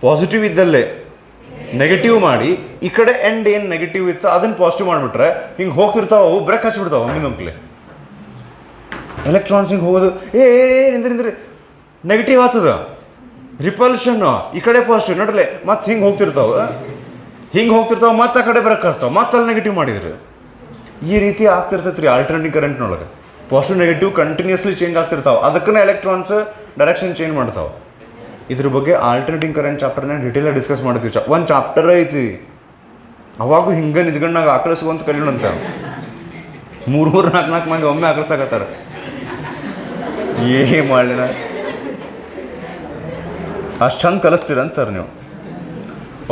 ಪಾಸಿಟಿವ್ ಇದ್ದಲ್ಲೇ ನೆಗೆಟಿವ್ ಮಾಡಿ ಈ ಕಡೆ ಎಂಡ್ ಏನು ನೆಗೆಟಿವ್ ಇತ್ತು ಅದನ್ನು ಪಾಸಿಟಿವ್ ಮಾಡಿಬಿಟ್ರೆ ಹಿಂಗೆ ಹೋಗ್ತಿರ್ತಾವೆ ಅವು ಬ್ರೇಕ್ ಹಚ್ಚಿಬಿಡ್ತಾವೆ ಒಮ್ಮಿಂದೊಮ್ಕಲೆ. ಎಲೆಕ್ಟ್ರಾನ್ಸ್ ಹಿಂಗೆ ಹೋಗೋದು ನಿಂದ್ರಿ ನೆಗೆಟಿವ್ ಆಗ್ತದ, ರಿಪಲ್ಷನ್ನು ಈ ಕಡೆ ಪಾಸಿಟಿವ್ ನೋಡ್ರಲೆ ಮತ್ತೆ ಹಿಂಗೆ ಹೋಗ್ತಿರ್ತಾವೆ ಮತ್ತೆ ಆ ಕಡೆ ಬ್ರೇಕ್ ಹಚ್ತಾವೆ ಮತ್ತೆ ಅಲ್ಲಿ ನೆಗೆಟಿವ್ ಮಾಡಿದ್ರು. ಈ ರೀತಿ ಆಗ್ತಿರ್ತೈತೆ ರೀ ಆಲ್ಟರ್ನೇಟಿವ್ ಕರೆಂಟ್ನೊಳಗೆ. ಪಾಸಿಟಿವ್ ನೆಗೆಟಿವ್ ಕಂಟಿನ್ಯೂಸ್ಲಿ ಚೇಂಜ್ ಆಗ್ತಿರ್ತಾವೆ, ಅದಕ್ಕೇ ಎಲೆಕ್ಟ್ರಾನ್ಸ್ ಡೈರೆಕ್ಷನ್ ಚೇಂಜ್ ಮಾಡ್ತಾವೆ. ಇದ್ರ ಬಗ್ಗೆ ಆಲ್ಟರ್ನೇಟಿವ್ ಕರೆಂಟ್ ಚಾಪ್ಟರ್ನಾಗ ಡಿಟೇಲಾಗಿ ಡಿಸ್ಕಸ್ ಮಾಡ್ತೀವಿ. ಒಂದು ಚಾಪ್ಟರ್ ಐತಿ ಅವಾಗೂ ಹಿಂಗೆ ನಿದ್ಗಣ್ಣಾಗ ಆಕಳಿಸ್ಕೊಂತ ಕಲಿಯೋಣಂತ 3-4 ಮಂದಿ ಒಮ್ಮೆ ಆಕಳಿಸಾಕತ್ತಾರ. ಏ ಮಾಡಲಿನ ಅಷ್ಟು ಚಂದ ಕಲಿಸ್ತೀರಂತ ಸರ್ ನೀವು.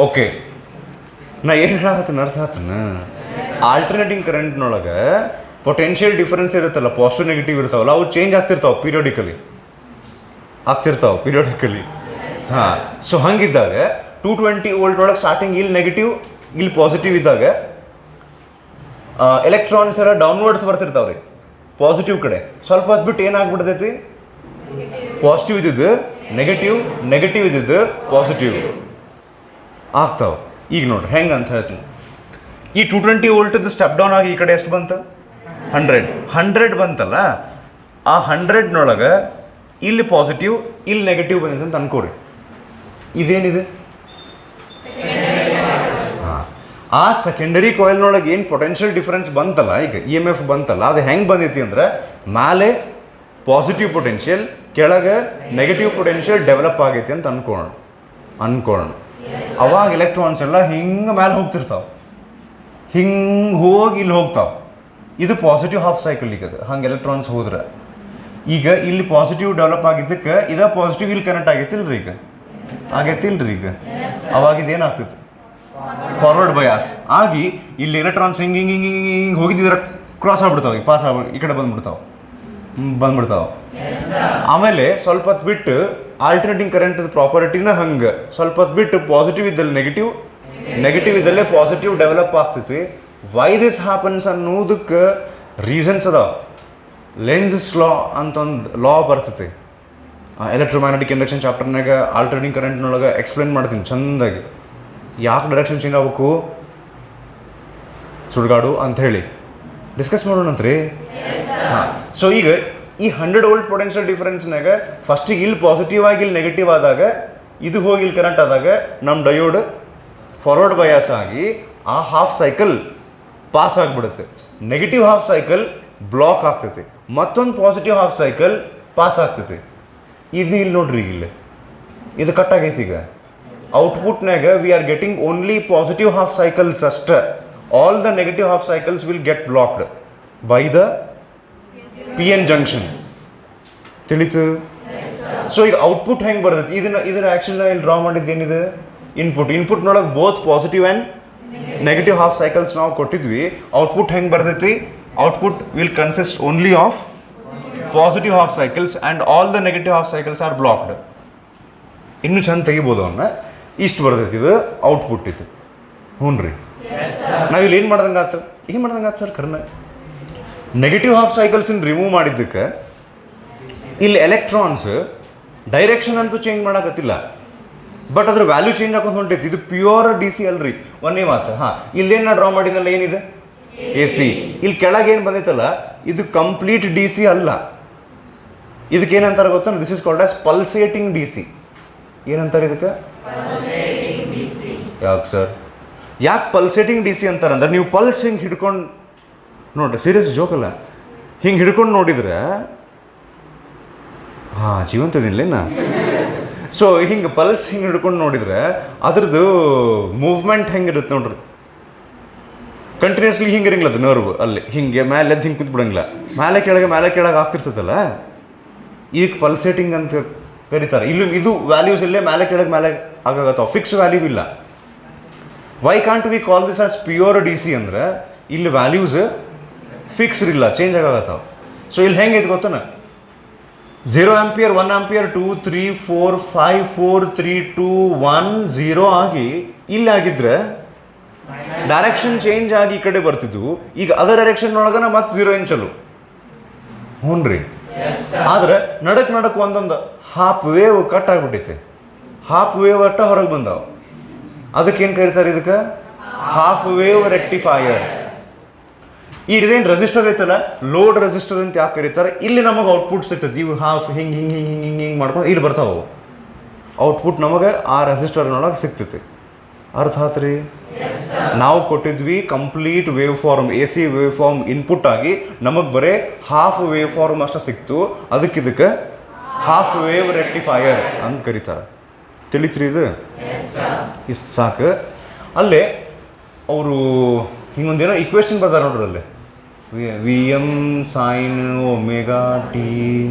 ಓಕೆ, ನಾ ಏನು ಹೇಳತ್ತೀನಿ ಅರ್ಥ ಆತನ? ಆಲ್ಟರ್ನೇಟಿಂಗ್ ಕರೆಂಟ್ನೊಳಗೆ ಪೊಟೆನ್ಷಿಯಲ್ ಡಿಫರೆನ್ಸ್ ಇರುತ್ತಲ್ಲ, ಪಾಸಿಟಿವ್ ನೆಗೆಟಿವ್ ಇರ್ತಾವಲ್ಲ, ಅವು ಚೇಂಜ್ ಆಗ್ತಿರ್ತಾವೆ ಪೀರಿಯೋಡಿಕಲಿ. ಹಾಂ, ಸೊ ಹಂಗಿದ್ದಾಗ 220 ವೋಲ್ಟ್ ಒಳಗೆ ಸ್ಟಾರ್ಟಿಂಗ್ ಇಲ್ಲಿ ನೆಗೆಟಿವ್ ಇಲ್ಲಿ ಪಾಸಿಟಿವ್ ಇದ್ದಾಗ ಎಲೆಕ್ಟ್ರಾನ್ಸ್ ಎಲ್ಲ ಡೌನ್ವರ್ಡ್ಸ್ ಬರ್ತಿರ್ತಾವೆ ರೀ ಪಾಸಿಟಿವ್ ಕಡೆ. ಸ್ವಲ್ಪ ಹೊತ್ತು ಬಿಟ್ಟು ಏನಾಗ್ಬಿಡ್ತೈತಿ, ಪಾಸಿಟಿವ್ ಇದ್ದಿದ್ದು ನೆಗೆಟಿವ್ ಇದ್ದಿದ್ದು ಪಾಸಿಟಿವ್ ಆಗ್ತಾವೆ. ಈಗ ನೋಡ್ರಿ ಹೆಂಗೆ ಅಂತ ಹೇಳ್ತೀನಿ. ಈ 220 ವೋಲ್ಟದ್ದು ಸ್ಟೆಪ್ ಡೌನ್ ಆಗಿ ಈ ಕಡೆ ಎಷ್ಟು ಬಂತು? 100 ಬಂತಲ್ಲ, ಆ 100ನೊಳಗೆ ಇಲ್ಲಿ ಪಾಸಿಟಿವ್ ಇಲ್ಲಿ ನೆಗೆಟಿವ್ ಬಂದಿದೆ ಅಂತ ಅನ್ಕೋರಿ. ಇದೇನಿದೆ? ಹಾಂ, ಆ ಸೆಕೆಂಡರಿ ಕಾಯಿಲ್ನೊಳಗೆ ಏನು ಪೊಟೆನ್ಷಿಯಲ್ ಡಿಫರೆನ್ಸ್ ಬಂತಲ್ಲ, ಈಗ EMF ಬಂತಲ್ಲ, ಅದು ಹೆಂಗೆ ಬಂದೈತಿ ಅಂದ್ರೆ ಮೇಲೆ ಪಾಸಿಟಿವ್ ಪೊಟೆನ್ಷಿಯಲ್ ಕೆಳಗೆ ನೆಗೆಟಿವ್ ಪೊಟೆನ್ಷಿಯಲ್ ಡೆವಲಪ್ ಆಗೈತಿ ಅಂತ ಅನ್ಕೊಳ್ಳೋಣ. ಅವಾಗ ಎಲೆಕ್ಟ್ರಾನ್ಸ್ ಎಲ್ಲ ಹಿಂಗೆ ಮೇಲೆ ಹೋಗ್ತಿರ್ತಾವೆ, ಹಿಂಗೆ ಹೋಗಿ ಇಲ್ಲಿ ಹೋಗ್ತಾವೆ. ಇದು ಪಾಸಿಟಿವ್ ಹಾಫ್ ಸೈಕಲ್. ಈಗ ಅದು ಹಂಗೆ ಎಲೆಕ್ಟ್ರಾನ್ಸ್ ಹೋದ್ರೆ ಈಗ ಇಲ್ಲಿ ಪಾಸಿಟಿವ್ ಡೆವಲಪ್ ಆಗಿದ್ದಕ್ಕೆ ಇದ ಪಾಸಿಟಿವ್ ಇಲ್ಲಿ ಕನೆಕ್ಟ್ ಆಗೈತಿಲ್ರಿ, ಈಗ ಅವಾಗ ಇದೇನಾಗ್ತೈತಿ, ಫಾರ್ವರ್ಡ್ ಬಯಾಸ್ ಆಗಿ ಇಲ್ಲಿ ಎಲೆಕ್ಟ್ರಾನ್ಸ್ ಹಿಂಗೆ ಹೋಗಿದ್ದಿದ್ರೆ ಕ್ರಾಸ್ ಆಗ್ಬಿಡ್ತಾವೆ, ಪಾಸ್ ಆಗ್ಬಿಟ್ಟು ಈ ಕಡೆ ಬಂದ್ಬಿಡ್ತಾವೆ. ಆಮೇಲೆ ಸ್ವಲ್ಪ ಹೊತ್ತು ಬಿಟ್ಟು ಆಲ್ಟರ್ನೇಟಿಂಗ್ ಕರೆಂಟ್ ಪ್ರಾಪರ್ಟಿನ ಹಂಗೆ ಸ್ವಲ್ಪ ಹೊತ್ತು ಬಿಟ್ಟು ಪಾಸಿಟಿವ್ ಇದ್ದಲ್ಲಿ ನೆಗೆಟಿವ್ ಇದ್ದಲ್ಲೇ ಪಾಸಿಟಿವ್ ಡೆವಲಪ್ ಆಗ್ತೈತಿ. ವೈ ದಿಸ್ ಹ್ಯಾಪನ್ಸ್ ಅನ್ನೋದಕ್ಕೆ ರೀಸನ್ಸ್ ಅದಾವ. ಲೆನ್ಸ್ ಲಾ ಅಂತ ಒಂದು ಲಾ ಬರ್ತೈತಿ ಎಲೆಕ್ಟ್ರೋಮ್ಯಾಗ್ನೆಟಿಕ್ ಇಂಡಕ್ಷನ್ ಚಾಪ್ಟರ್ನಾಗ. ಆಲ್ಟರ್ನೇಟಿಂಗ್ ಕರೆಂಟ್ನೊಳಗೆ ಎಕ್ಸ್ಪ್ಲೇನ್ ಮಾಡ್ತೀನಿ ಚಂದಾಗಿ, ಯಾಕೆ ಡೈರೆಕ್ಷನ್ ಚೇಂಜ್ ಆಗಬೇಕು ಸುಡ್ಗಾಡು ಅಂಥೇಳಿ ಡಿಸ್ಕಸ್ ಮಾಡೋಣಂತ್ರಿ. ಹಾಂ, ಸೊ ಈಗ ಈ 100 ವೋಲ್ಟ್ ಪೊಟೆನ್ಷಿಯಲ್ ಡಿಫರೆನ್ಸ್ನಾಗ ಫಸ್ಟಿಗೆ ಇಲ್ಲಿ ಪಾಸಿಟಿವ್ ಆಗಿ ಇಲ್ಲಿ ನೆಗೆಟಿವ್ ಆದಾಗ ಇದು ಹೋಗಿ ಇಲ್ಲಿ ಕರೆಂಟ್ ಆದಾಗ ನಮ್ಮ ಡಯೋಡ್ ಫಾರ್ವರ್ಡ್ ಬಯಾಸ್ ಆಗಿ ಆ ಹಾಫ್ ಸೈಕಲ್ ಪಾಸ್ ಆಗಿಬಿಡುತ್ತೆ. ನೆಗೆಟಿವ್ ಹಾಫ್ ಸೈಕಲ್ ಬ್ಲಾಕ್ ಆಗ್ತೈತಿ, ಮತ್ತೊಂದು ಪಾಸಿಟಿವ್ ಹಾಫ್ ಸೈಕಲ್ ಪಾಸ್ ಆಗ್ತೈತಿ. ಇದು ಇಲ್ಲಿ ನೋಡ್ರಿ, ಇದು ಕಟ್ ಆಗೈತಿ. ಈಗ ಔಟ್ಪುಟ್ನಾಗ we are getting only positive half cycles ಅಷ್ಟೇ. All the negative half cycles will get blocked by the PN junction. ತಿಳಿತು? ಸೊ ಈಗ ಔಟ್ಪುಟ್ ಹೆಂಗೆ ಬರ್ತೈತಿ, ಇದನ್ನ ಆ್ಯಕ್ಚುಲಿ ಇಲ್ಲಿ ಡ್ರಾ ಮಾಡಿದ್ದು ಏನಿದೆ, ಇನ್ಪುಟ್ನೊಳಗೆ both positive and negative half cycles ನಾವು ಕೊಟ್ಟಿದ್ವಿ. ಔಟ್ಪುಟ್ ಹೆಂಗೆ ಬರ್ತೈತಿ, output will consist only of positive half cycles and all the negative half cycles are blocked. ಇನ್ನೂ ಚಂದ ತೆಗಿಬೋದು ಅವನ್ನ. ಇಷ್ಟು ಬರ್ತೈತಿ ಇದು ಔಟ್ಪುಟ್. ಇದು ಹ್ಞೂ ರೀ, ನಾವಿಲ್ಲಿ ಏನು ಮಾಡ್ದಂಗೆ ಆಯ್ತು ಸರ್ ಕರ್ನ ನೆಗೆಟಿವ್ ಹಾಫ್ ಸೈಕಲ್ಸನ್ನು ರಿಮೂವ್ ಮಾಡಿದ್ದಕ್ಕೆ ಇಲ್ಲಿ ಎಲೆಕ್ಟ್ರಾನ್ಸ್ ಡೈರೆಕ್ಷನ್ ಅಂತೂ ಚೇಂಜ್ ಮಾಡೋಕತ್ತಿಲ್ಲ, ಬಟ್ ಅದ್ರ ವ್ಯಾಲ್ಯೂ ಚೇಂಜ್ ಹಾಕೊಂಡು ಹೊಂಟೈತಿ. ಇದು ಪ್ಯೂರ್ DC ಅಲ್ರಿ, ಒಂದೇ ಮಾತು. ಹಾಂ, ಇಲ್ಲೇನು ಡ್ರಾ ಮಾಡಿದ್ನಲ್ಲ, ಏನಿದೆ AC. ಇಲ್ಲಿ ಕೆಳಗೆ ಏನು ಬಂದೈತಲ್ಲ ಇದು ಕಂಪ್ಲೀಟ್ DC ಅಲ್ಲ. ಇದಕ್ಕೇನಂತಾರೆ ಗೊತ್ತಾ, this is called as pulsating DC. ಏನಂತಾರೆ ಇದಕ್ಕೆ? ಯಾಕೆ ಸರ್, ಯಾಕೆ ಪಲ್ಸೇಟಿಂಗ್ DC ಅಂತಾರಂದ್ರೆ, ನೀವು ಪಲ್ಸ್ ಹಿಂಗೆ ಹಿಡ್ಕೊಂಡು ನೋಡ್ರಿ, ಸೀರಿಯಸ್ ಜೋಕಲ್ಲ, ಹಿಂಗೆ ಹಿಡ್ಕೊಂಡು ನೋಡಿದ್ರೆ ಹಾಂ ಜೀವಂತದಿಲ್ಲ ನಾ. ಸೊ ಹಿಂಗೆ ಪಲ್ಸ್ ಹಿಂಗೆ ಹಿಡ್ಕೊಂಡು ನೋಡಿದ್ರೆ ಅದ್ರದ್ದು ಮೂವ್ಮೆಂಟ್ ಹೆಂಗಿರುತ್ತೆ ನೋಡ್ರಿ. ಕಂಟಿನ್ಯೂಸ್ಲಿ ಹಿಂಗೆ ಇರಂಗಿಲ್ಲ ಅದು ನರ್ವ್, ಅಲ್ಲಿ ಹಿಂಗೆ ಮೇಲೆ ಎದ್ದು ಹಿಂಗೆ ಕೂತ್ಬಿಡಂಗಿಲ್ಲ, ಮೇಲೆ ಕೆಳಗೆ ಆಗ್ತಿರ್ತದಲ್ಲ, ಈಗ ಪಲ್ಸೇಟಿಂಗ್ ಅಂತ ಕರೀತಾರೆ. ಇದು ವ್ಯಾಲ್ಯೂಸ್ ಇಲ್ಲೇ ಮೇಲೆ ಕೆಳಗೆ ಆಗಾಗತ್ತಾವ, ಫಿಕ್ಸ್ ವ್ಯಾಲ್ಯೂ ಇಲ್ಲ. Why can't we call this as pure DC ಅಂದ್ರೆ ಇಲ್ಲಿ ವ್ಯಾಲ್ಯೂಸ್ ಫಿಕ್ಸ್ಡ್ ಇಲ್ಲ, ಚೇಂಜ್ ಆಗಾಗತ್ತಾವ. ಸೊ ಇಲ್ಲಿ ಹೆಂಗೈತೆ ಗೊತ್ತನ, 0 ಆಂಪಿಯರ್ 1 ಆಂಪಿಯರ್ 2 3 4 5 4 3 2 1 0 ಆಗಿ ಇಲ್ಲಿ ಆಗಿದ್ರೆ ಡೈರೆಕ್ಷನ್ ಚೇಂಜ್ ಆಗಿ ಈ ಕಡೆ ಬರ್ತಿದ್ವು. ಈಗ ಅದರ್ ಡೈರೆಕ್ಷನ್ ಒಳಗನ ಮತ್ತೆ 0 ಇಂಚಲು. ಹ್ಞೂ ರೀ, ಆದ್ರೆ ನಡಕ್ ಒಂದೊಂದು ಹಾಫ್ ವೇವ್ ಕಟ್ ಆಗ್ಬಿಟ್ಟೈತೆ, ಹಾಫ್ ವೇವ್ ಅಟ್ಟ ಹೊರಗೆ ಬಂದಾವ. ಅದಕ್ಕೇನು ಕರೀತಾರೆ? ಇದಕ್ಕೆ ಹಾಫ್ ವೇವ್ ರೆಕ್ಟಿಫೈಯರ್. ಇದೇನು ರೆಸಿಸ್ಟರ್ ಐತಲ್ಲ, ಲೋಡ್ ರೆಸಿಸ್ಟರ್ ಅಂತ ಯಾಕೆ ಕರೀತಾರೆ? ಇಲ್ಲಿ ನಮಗೆ ಔಟ್ಪುಟ್ ಸಿಗ್ತದೆ. ಇವು ಹಾಫ್ ಹಿಂಗೆ ಹಿಂಗೆ ಹಿಂಗೆ ಹಿಂಗೆ ಹಿಂಗೆ ಮಾಡ್ಕೊಂಡು ಇಲ್ಲಿ ಬರ್ತಾವೆ. ಔಟ್ಪುಟ್ ನಮಗೆ ಆ ರೆಸಿಸ್ಟರ್ನೊಳಗೆ ಸಿಗ್ತೈತಿ. ಅರ್ಥ ಆತ್ರಿ? ನಾವು ಕೊಟ್ಟಿದ್ವಿ complete wave form, AC wave form input ಆಗಿ ನಮಗೆ ಬರೀ ಹಾಫ್ ವೇವ್ ಫಾರ್ಮ್ ಅಷ್ಟೇ ಸಿಕ್ತು. ಇದಕ್ಕೆ ಹಾಫ್ ವೇವ್ ರೆಕ್ಟಿಫೈಯರ್ ಅಂತ ಕರೀತಾರೆ. ತಿಳಿತ್ರಿ ಇದು? ಇಷ್ಟು ಸಾಕು. ಅಲ್ಲೇ ಅವರು ಹಿಂಗೊಂದೇನೋ ಇಕ್ವೇಶನ್ ಬರ್ತಾರೆ ನೋಡ್ರಿ, ಅಲ್ಲಿ VM ಸೈನ್ ಒಮೆಗಾ ಟಿ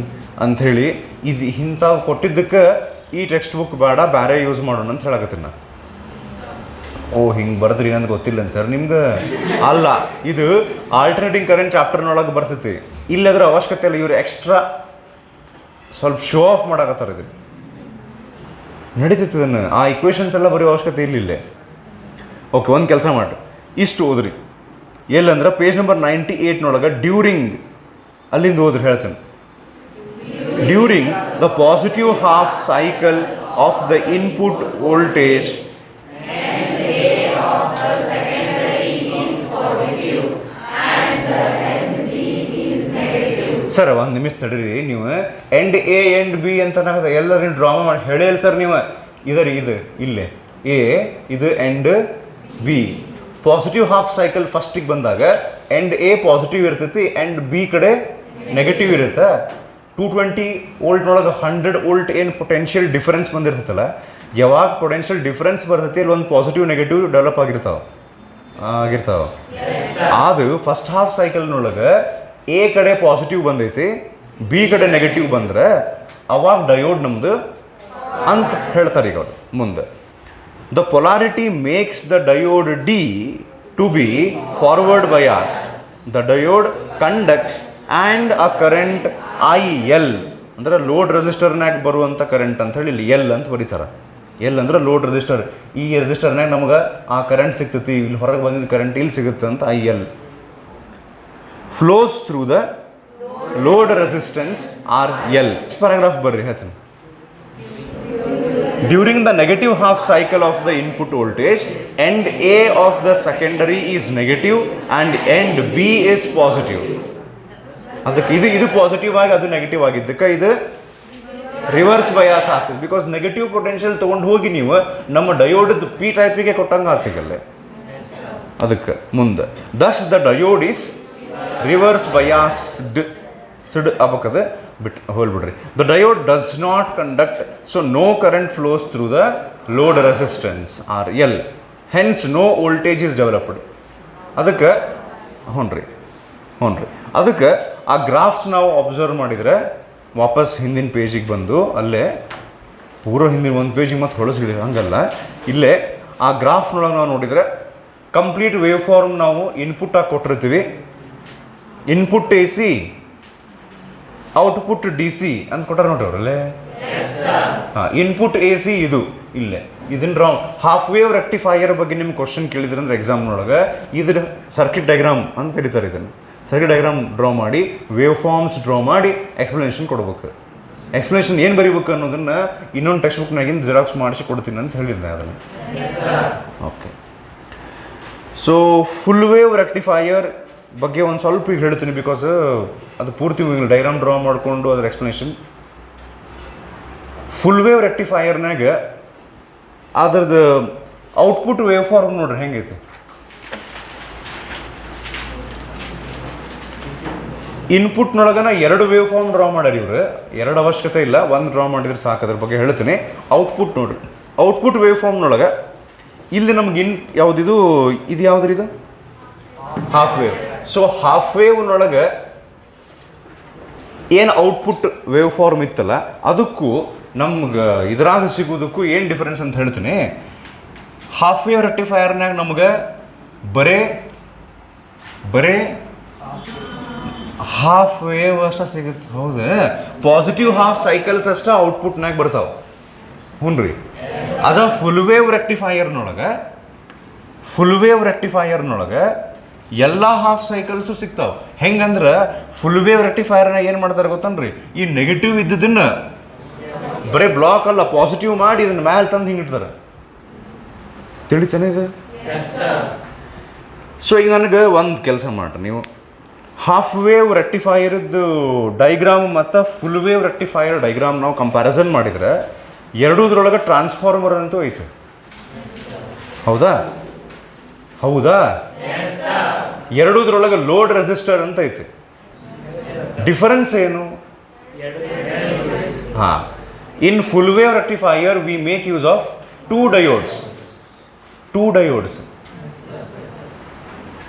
ಅಂಥೇಳಿ. ಇದು ಇಂಥವು ಕೊಟ್ಟಿದ್ದಕ್ಕೆ ಈ ಟೆಕ್ಸ್ಟ್ ಬುಕ್ ಬೇಡ, ಬೇರೆ ಯೂಸ್ ಮಾಡೋಣ ಅಂತ ಹೇಳಕತ್ತೀನಿ ನಾನು. ಓ ಹಿಂಗೆ ಬರ್ದ್ರಿ ನನಗೆ ಗೊತ್ತಿಲ್ಲ ಸರ್ ನಿಮ್ಗೆ. ಅಲ್ಲ, ಇದು ಆಲ್ಟರ್ನೇಟಿಂಗ್ ಕರೆಂಟ್ ಚಾಪ್ಟರ್ನೊಳಗೆ ಬರ್ತೈತಿ. ಇಲ್ಲದ್ರ ಅವಶ್ಯಕತೆ ಇಲ್ಲ. ಇವ್ರು ಎಕ್ಸ್ಟ್ರಾ ಸ್ವಲ್ಪ ಶೋ ಆಫ್ ಮಾಡಕತ್ತಾರೆ. ಇದು ನಡೀತೈತಿ. ಇದನ್ನು ಆ ಇಕ್ವೇಷನ್ಸ್ ಎಲ್ಲ ಬರೀ ಅವಶ್ಯಕತೆ ಇಲ್ಲ. ಓಕೆ, ಒಂದು ಕೆಲಸ ಮಾಡಿರಿ, ಇಷ್ಟು ಓದ್ರಿ. ಎಲ್ಲಂದ್ರೆ ಪೇಜ್ ನಂಬರ್ 98ನೊಳಗೆ ಡ್ಯೂರಿಂಗ್, ಅಲ್ಲಿಂದ ಓದ್ರಿ ಹೇಳ್ತೇನೆ. During the positive half cycle of the input voltage sir ಒಂದು ನಿಮಿಷ ತಡೀರಿ. ನೀವು ಎಂಡ್ A ಎಂಡ್ B ಅಂತ ಎಲ್ಲರೂ ಡ್ರಾಮಾ ಮಾಡಿ ಹೇಳಿಲ್ಲ ಸರ್ ನೀವು. ಇದು ಇಲ್ಲೇ A, ಇದು end B. Positive half cycle ಫಸ್ಟಿಗೆ ಬಂದಾಗ ಎಂಡ್ A ಪಾಸಿಟಿವ್ ಇರ್ತೈತಿ, ಎಂಡ್ B ಕಡೆ ನೆಗೆಟಿವ್ ಇರುತ್ತೆ. 220 ವೋಲ್ಟ್ನೊಳಗೆ 100 ವೋಲ್ಟ್ ಏನು ಪೊಟೆನ್ಷಿಯಲ್ ಡಿಫರೆನ್ಸ್ ಬಂದಿರ್ತೈತಲ್ಲ, ಯಾವಾಗ ಪೊಟೆನ್ಷಿಯಲ್ ಡಿಫರೆನ್ಸ್ ಬರ್ತೈತಿ ಅಲ್ಲಿ ಒಂದು ಪಾಸಿಟಿವ್ ನೆಗೆಟಿವ್ ಡೆವಲಪ್ ಆಗಿರ್ತಾವೆ. ಅದು ಫಸ್ಟ್ ಹಾಫ್ ಸೈಕಲ್ನೊಳಗೆ A ಕಡೆ ಪಾಸಿಟಿವ್ ಬಂದೈತಿ, B ಕಡೆ ನೆಗೆಟಿವ್ ಬಂದರೆ ಅವಾಗ ಡಯೋಡ್ ನಮ್ಮದು ಅಂತ ಹೇಳ್ತಾರೆ. ಈಗ ಮುಂದೆ the polarity makes the diode D to be forward biased. The diode conducts and a current IL, ಅಂದರೆ ಲೋಡ್ ರೆಸಿಸ್ಟರ್ನಾಗ ಬರುವಂಥ ಕರೆಂಟ್ ಅಂತ ಹೇಳಿ ಇಲ್ಲಿ L ಅಂತ ಬರೀತಾರೆ. L ಅಂದ್ರೆ ಲೋಡ್ ರೆಸಿಸ್ಟರ್. ಈ ರೆಸಿಸ್ಟರ್ನಾಗ ನಮಗೆ ಆ ಕರೆಂಟ್ ಸಿಗ್ತೈತಿ, ಇಲ್ಲಿ ಹೊರಗೆ ಬಂದಿದ್ದ ಕರೆಂಟ್ ಇಲ್ಲಿ ಸಿಗುತ್ತೆ ಅಂತ IL. flows through the load resistance RL. Paragraph ಬರ್ರಿ ಹೇಳ್ತೀನಿ. During the negative half cycle of the input voltage, end A of the secondary is negative and end B is positive. ಅದಕ್ಕೆ ಇದು ಪಾಸಿಟಿವ್ ಆಗಿ ಅದು negative ಆಗಿದ್ದಕ್ಕೆ ಇದು reverse bias ಆಗ್ತದೆ. Because negative potential ತೊಗೊಂಡು ಹೋಗಿ ನೀವು ನಮ್ಮ ಡಯೋಡ್ದು P ಟೈಪಿಗೆ ಕೊಟ್ಟಂಗೆ ಆಗ್ತಿಗಲ್ಲೇ. ಅದಕ್ಕೆ ಮುಂದೆ thus the diode is reverse biased ಆಗಬೇಕದ ಬಿಟ್ಟು ಹೋಲ್ಬಿಡ್ರಿ. The diode does not conduct, so no current flows through the load resistance RL, hence no voltage is developed. ಅದಕ್ಕೆ ಹ್ಞೂ ರೀ ಅದಕ್ಕೆ ಆ ಗ್ರಾಫ್ಸ್ ನಾವು ಅಬ್ಸರ್ವ್ ಮಾಡಿದರೆ ವಾಪಸ್ ಹಿಂದಿನ ಪೇಜಿಗೆ ಬಂದು ಅಲ್ಲೇ ಪೂರ ಹಿಂದಿನ ಒಂದು ಪೇಜಿಗೆ ಮತ್ತೆ ಹೊಳಸಿಡಿದೆ ಹಂಗಲ್ಲ. ಇಲ್ಲೇ ಆ ಗ್ರಾಫ್ನೊಳಗೆ ನಾವು ನೋಡಿದರೆ ಕಂಪ್ಲೀಟ್ ವೇವ್ ಫಾರ್ಮ್ ನಾವು ಇನ್ಪುಟ್ಟಾಗಿ ಕೊಟ್ಟಿರ್ತೀವಿ. ಇನ್ಪುಟ್ AC, ಔಟ್ಪುಟ್ DC ಅಂತ ಕೊಟ್ಟಾರ ನೋಡ್ರಿ ಅವರಲ್ಲೇ. ಹಾಂ, ಇನ್ಪುಟ್ AC ಇದು ಇಲ್ಲೇ. ಇದನ್ನ ಡ್ರಾ ಹಾಫ್ ವೇವ್ ರೆಕ್ಟಿಫೈಯರ್ ಬಗ್ಗೆ ನಿಮ್ಗೆ ಕ್ವಶನ್ ಕೇಳಿದ್ರೆ ಅಂದ್ರೆ ಎಕ್ಸಾಮ್ನೊಳಗೆ ಇದ್ರ ಸರ್ಕ್ಯೂಟ್ ಡಯಾಗ್ರಾಮ್ ಅಂತ ಕರೀತಾರೆ. ಇದನ್ನು ಸರ್ಕ್ಯೂಟ್ ಡಯಾಗ್ರಾಮ್ ಡ್ರಾ ಮಾಡಿ, ವೇವ್ ಫಾರ್ಮ್ಸ್ ಡ್ರಾ ಮಾಡಿ ಎಕ್ಸ್ಪ್ಲನೇಷನ್ ಕೊಡ್ಬೇಕು. ಎಕ್ಸ್ಪ್ಲನೇಷನ್ ಏನು ಬರೀಬೇಕು ಅನ್ನೋದನ್ನು ಇನ್ನೊಂದು ಟೆಕ್ಸ್ಟ್ ಬುಕ್ನಾಗಿಂದ ಜೆರಾಕ್ಸ್ ಮಾಡಿಸಿ ಕೊಡ್ತೀನಿ ಅಂತ ಹೇಳಿದ್ದೆ ಅದನ್ನು. Okay, so full wave rectifier ಬಗ್ಗೆ ಒಂದು ಸ್ವಲ್ಪ ಈಗ ಹೇಳ್ತೀನಿ, ಬಿಕಾಸ್ ಅದು ಪೂರ್ತಿ ಡೈಗ್ರಾಮ್ ಡ್ರಾ ಮಾಡಿಕೊಂಡು ಅದರ ಎಕ್ಸ್ಪ್ಲನೇಷನ್. ಫುಲ್ ವೇವ್ ರೆಕ್ಟಿಫೈಯರ್ನಾಗ ಅದ್ರದ್ದು ಔಟ್ಪುಟ್ ವೇವ್ ಫಾರ್ಮ್ ನೋಡ್ರಿ ಹೆಂಗೈತೆ. ಇನ್ಪುಟ್ನೊಳಗನ 2 ವೇವ್ ಫಾರ್ಮ್ ಡ್ರಾ ಮಾಡ್ಯಾರ ಇವರು. 2 ಅವಶ್ಯಕತೆ ಇಲ್ಲ, 1 ಡ್ರಾ ಮಾಡಿದ್ರೆ ಸಾಕು. ಅದ್ರ ಬಗ್ಗೆ ಹೇಳ್ತೀನಿ. ಔಟ್ಪುಟ್ ನೋಡ್ರಿ, ಔಟ್ಪುಟ್ ವೇವ್ ಫಾರ್ಮ್ನೊಳಗೆ ಇಲ್ಲಿ ನಮ್ಗೆ ಯಾವುದಿದು ಇದು ಯಾವುದ್ರಿ ಇದು ಹಾಫ್ ವೇವ್. ಸೊ ಹಾಫ್ ವೇವ್ನೊಳಗೆ ಏನು ಔಟ್ಪುಟ್ ವೇವ್ ಫಾರ್ಮ್ ಇತ್ತಲ್ಲ ಅದಕ್ಕೂ ನಮ್ಗೆ ಇದ್ರಾಗ ಸಿಗೋದಕ್ಕೂ ಏನು ಡಿಫ್ರೆನ್ಸ್ ಅಂತ ಹೇಳ್ತೀನಿ. ಹಾಫ್ ವೇವ್ ರೆಕ್ಟಿಫೈಯರ್ನಾಗ ನಮ್ಗೆ ಬರೇ ಹಾಫ್ ವೇವ್ ಅಷ್ಟ ಸಿಗುತ್ತೆ. ಹೌದು, ಪಾಸಿಟಿವ್ ಹಾಫ್ ಸೈಕಲ್ಸ್ ಅಷ್ಟ ಔಟ್ಪುಟ್ನಾಗ ಬರ್ತಾವೆ. ಹ್ಞೂ ರೀ. ಅದ ಫುಲ್ ವೇವ್ ರೆಕ್ಟಿಫೈಯರ್ನೊಳಗೆ ಎಲ್ಲ ಹಾಫ್ ಸೈಕಲ್ಸು ಸಿಗ್ತಾವೆ. ಹೆಂಗಂದ್ರೆ ಫುಲ್ ವೇವ್ ರೆಕ್ಟಿಫೈಯರ್ನಾಗ ಏನು ಮಾಡ್ತಾರೆ ಗೊತ್ತನ್ರಿ, ಈ ನೆಗೆಟಿವ್ ಇದ್ದದನ್ನು ಬರೀ ಬ್ಲಾಕ್ ಅಲ್ಲ ಪಾಸಿಟಿವ್ ಮಾಡಿ ಇದನ್ನ ಮ್ಯಾಲೆ ತಂದು ಹಿಂಗೆ ಇಡ್ತಾರೆ. ತಿಳಿತಾನೆ ಇದು. ಸೊ ಈಗ ನನಗೆ ಒಂದು ಕೆಲಸ ಮಾಡ್ರಿ, ನೀವು ಹಾಫ್ ವೇವ್ ರೆಕ್ಟಿಫೈಯರ್ದು ಡೈಗ್ರಾಮ್ ಮತ್ತು ಫುಲ್ ವೇವ್ ರೆಕ್ಟಿಫೈಯರ್ ಡೈಗ್ರಾಮ್ ನಾವು ಕಂಪ್ಯಾರಿಸನ್ ಮಾಡಿದರೆ ಎರಡೂದ್ರೊಳಗೆ ಟ್ರಾನ್ಸ್ಫಾರ್ಮರ್ ಅಂತೂ ಐತೆ. ಹೌದಾ ಹೌದಾ? ಎರಡೂದ್ರೊಳಗೆ ಲೋಡ್ ರೆಸಿಸ್ಟರ್ ಅಂತ ಐತೆ. ಡಿಫರೆನ್ಸ್ ಏನು? ಹಾಂ, ಇನ್ full wave rectifier we make use of two diodes.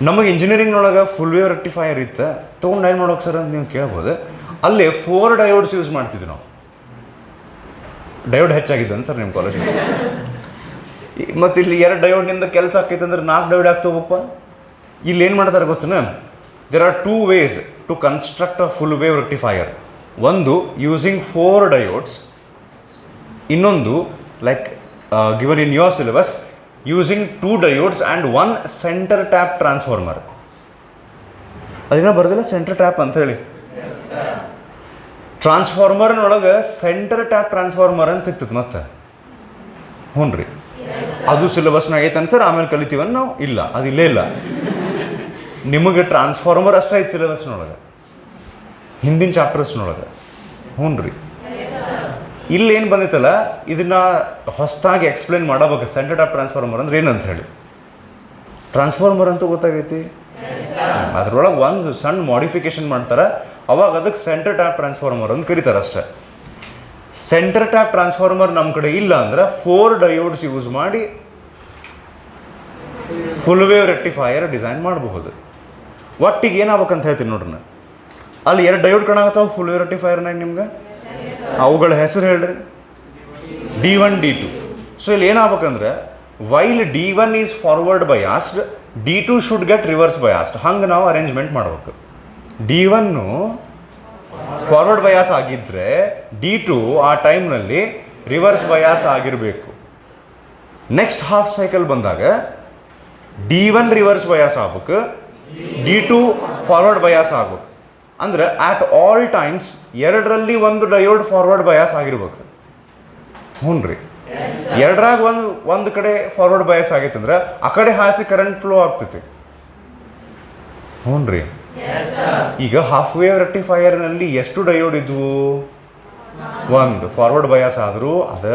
ನಮಗೆ ಇಂಜಿನಿಯರಿಂಗ್ನೊಳಗೆ ಫುಲ್ ವೇವ್ ರೆಕ್ಟಿಫೈಯರ್ ಇತ್ತು, ತೊಗೊಂಡು ಏನು ಮಾಡೋಕೆ ಸರ್ ಅಂತ ನೀವು ಕೇಳ್ಬೋದು. ಅಲ್ಲೇ 4 ಡಯೋಡ್ಸ್ ಯೂಸ್ ಮಾಡ್ತಿದ್ವಿ ನಾವು. ಡಯೋಡ್ ಹೆಚ್ಚಾಗಿದ್ದು ಸರ್ ನಿಮ್ಮ ಕಾಲೇಜಿಗೆ. ಮತ್ತು ಇಲ್ಲಿ 2 ಡಯೋಡ್ನಿಂದ ಕೆಲಸ ಆಕೈತೆ ಅಂದ್ರೆ 4 ಡಯೋಡ್ ಆಗ್ತವಪ್ಪ. ಇಲ್ಲಿ ಏನು ಮಾಡ್ತಾರೆ ಗೊತ್ತೇನ? There are 2 ways to construct a full wave rectifier. ಒಂದು ಯೂಸಿಂಗ್ 4 ಡಯೋಡ್ಸ್, ಇನ್ನೊಂದು like given in your syllabus using 2 diodes and 1 center tap transformer. ಅದೇನೋ ಬರೋದಿಲ್ಲ ಸೆಂಟರ್ ಟ್ಯಾಪ್ ಅಂತ ಹೇಳಿ. ಟ್ರಾನ್ಸ್ಫಾರ್ಮರ್ನೊಳಗೆ ಸೆಂಟರ್ ಟ್ಯಾಪ್ ಟ್ರಾನ್ಸ್ಫಾರ್ಮರ್ ಅಂತ ಸಿಗ್ತದೆ ಮತ್ತೆ. ಹ್ಞೂ ರೀ, ಅದು ಸಿಲೆಬಸ್ನಾಗ ಐತೆ ಸರ್, ಆಮೇಲೆ ಕಲಿತೀವನ್ನ ನಾವು. ಇಲ್ಲ, ಅದು ಇಲ್ಲೇ ಇಲ್ಲ. ನಿಮಗೆ ಟ್ರಾನ್ಸ್ಫಾರ್ಮರ್ ಅಷ್ಟೇ ಐತೆ ಸಿಲೆಬಸ್ನೊಳಗೆ, ಹಿಂದಿನ ಚಾಪ್ಟರ್ಸ್ನೊಳಗೆ. ಹ್ಞೂ ರೀ, ಇಲ್ಲಿ ಏನು ಬಂದೈತಲ್ಲ ಇದನ್ನ ಹೊಸದಾಗಿ ಎಕ್ಸ್ಪ್ಲೇನ್ ಮಾಡಬೇಕು. ಸೆಂಟರ್ ಟ್ಯಾಪ್ ಟ್ರಾನ್ಸ್ಫಾರ್ಮರ್ ಅಂದ್ರೆ ಏನಂತ ಹೇಳಿ. ಟ್ರಾನ್ಸ್ಫಾರ್ಮರ್ ಅಂತೂ ಗೊತ್ತಾಗೈತಿ, ಅದ್ರೊಳಗೆ ಒಂದು ಸಣ್ಣ ಮಾಡಿಫಿಕೇಶನ್ ಮಾಡ್ತಾರೆ, ಅವಾಗ ಅದಕ್ಕೆ ಸೆಂಟರ್ ಟ್ಯಾಪ್ ಟ್ರಾನ್ಸ್ಫಾರ್ಮರ್ ಅಂತ ಕರೀತಾರೆ ಅಷ್ಟೇ. ಸೆಂಟರ್ ಟ್ಯಾಪ್ ಟ್ರಾನ್ಸ್ಫಾರ್ಮರ್ ನಮ್ಮ ಕಡೆ ಇಲ್ಲ ಅಂದ್ರೆ 4 ಡಯೋಡ್ಸ್ ಯೂಸ್ ಮಾಡಿ ಫುಲ್ ವೇವ್ ರೆಕ್ಟಿಫೈಯರ್ ಡಿಸೈನ್ ಮಾಡಬಹುದು. ಒಟ್ಟಿಗೆ ಏನಾಗಬೇಕಂತ ಹೇಳ್ತೀನಿ ನೋಡ್ರಿ. ಅಲ್ಲಿ 2 ಡಯೋಡ್ ಕಾಣಾಗತ್ತಾವ ಫುಲ್ ವೇವ್ ರೆಕ್ಟಿಫೈಯರ್ನಾಗ. ನಿಮ್ಗೆ ಅವುಗಳ ಹೆಸರು ಹೇಳ್ರಿ. D1 D2. ಸೊ ಇಲ್ಲಿ ಏನಾಗಬೇಕಂದ್ರೆ while D1 is forward biased, D2 should get reverse biased. ಹಂಗೆ ನಾವು ಅರೇಂಜ್ಮೆಂಟ್ ಮಾಡಬೇಕು. D1 ಫಾರ್ವರ್ಡ್ ಬಯಾಸ್ ಆಗಿದ್ದರೆ D2 ಆ ಟೈಮ್ನಲ್ಲಿ ರಿವರ್ಸ್ ಬಯಾಸ್ ಆಗಿರಬೇಕು. ನೆಕ್ಸ್ಟ್ ಹಾಫ್ ಸೈಕಲ್ ಬಂದಾಗ D1 ರಿವರ್ಸ್ ಬಯಾಸ್ ಆಗ್ಬೇಕು, D2 ಫಾರ್ವರ್ಡ್ ಬಯಾಸ್ ಆಗ್ಬೇಕು. ಅಂದರೆ ಆಟ್ ಆಲ್ ಟೈಮ್ಸ್ 2ರಲ್ಲಿ 1 ಡಯೋಡ್ ಫಾರ್ವರ್ಡ್ ಬಯಾಸ್ ಆಗಿರ್ಬೇಕು. ಹ್ಞೂ ರೀ, 2ರಾಗ ಒಂದು ಕಡೆ ಫಾರ್ವರ್ಡ್ ಬಯಾಸ್ ಆಗೈತೆ ಅಂದ್ರೆ ಆ ಕಡೆ ಹಾಸಿ ಕರೆಂಟ್ ಫ್ಲೋ ಆಗ್ತೈತಿ. ಹ್ಞೂ ರೀ. ಈಗ ಹಾಫ್ ವೇವ್ ರೆಕ್ಟಿಫೈಯರ್ನಲ್ಲಿ ಎಷ್ಟು ಡಯೋಡ್ ಇದ್ವು? 1. ಫಾರ್ವರ್ಡ್ ಬಯಾಸ್ ಆದರೂ ಅದ,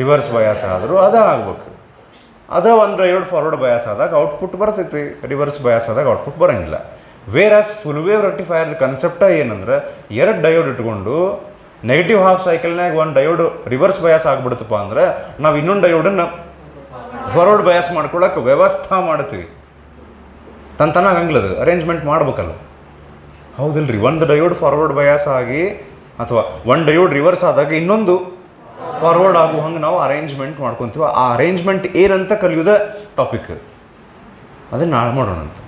ರಿವರ್ಸ್ ಬಯಾಸ್ ಆದರೂ ಅದ ಆಗ್ಬೇಕು. ಅದ 1 ಡಯೋಡ್ ಫಾರ್ವರ್ಡ್ ಬಯಾಸ್ ಆದಾಗ ಔಟ್ಪುಟ್ ಬರ್ತೈತಿ, ರಿವರ್ಸ್ ಬಯಾಸ್ ಆದಾಗ ಔಟ್ಪುಟ್ ಬರೋಂಗಿಲ್ಲ. Whereas full wave rectifier concept ಏನಂದ್ರೆ 2 ಡಯೋಡ್ ಇಟ್ಕೊಂಡು ನೆಗೆಟಿವ್ ಹಾಫ್ ಸೈಕಲ್ನಾಗ 1 ಡಯೋಡ್ ರಿವರ್ಸ್ ಬಯಾಸ್ ಆಗ್ಬಿಡುತ್ತಪ್ಪ ಅಂದ್ರೆ ನಾವು ಇನ್ನೊಂದು ಡಯೋಡನ್ನು ಫಾರ್ವರ್ಡ್ ಬಯಾಸ್ ಮಾಡ್ಕೊಳಕ್ಕೆ ವ್ಯವಸ್ಥೆ ಮಾಡ್ತೀವಿ. ತನ್ನ ಆಗಂಗಿಲ್ಲ, ಅದು ಅರೇಂಜ್ಮೆಂಟ್ ಮಾಡ್ಬೇಕಲ್ಲ. ಹೌದಿಲ್ರಿ, 1 ಡಯೋಡ್ ಫಾರ್ವರ್ಡ್ ಬಯಾಸ್ ಆಗಿ ಅಥವಾ 1 ಡಯೋಡ್ ರಿವರ್ಸ್ ಆದಾಗ ಇನ್ನೊಂದು ಫಾರ್ವರ್ಡ್ ಆಗೋ ಹಂಗೆ ನಾವು ಅರೇಂಜ್ಮೆಂಟ್ ಮಾಡ್ಕೊತೀವಿ. ಆ ಅರೇಂಜ್ಮೆಂಟ್ ಏನಂತ ಕಲಿಯೋದ ಟಾಪಿಕ್, ಅದನ್ನು ನಾಳೆ ಮಾಡೋಣ ಅಂತ.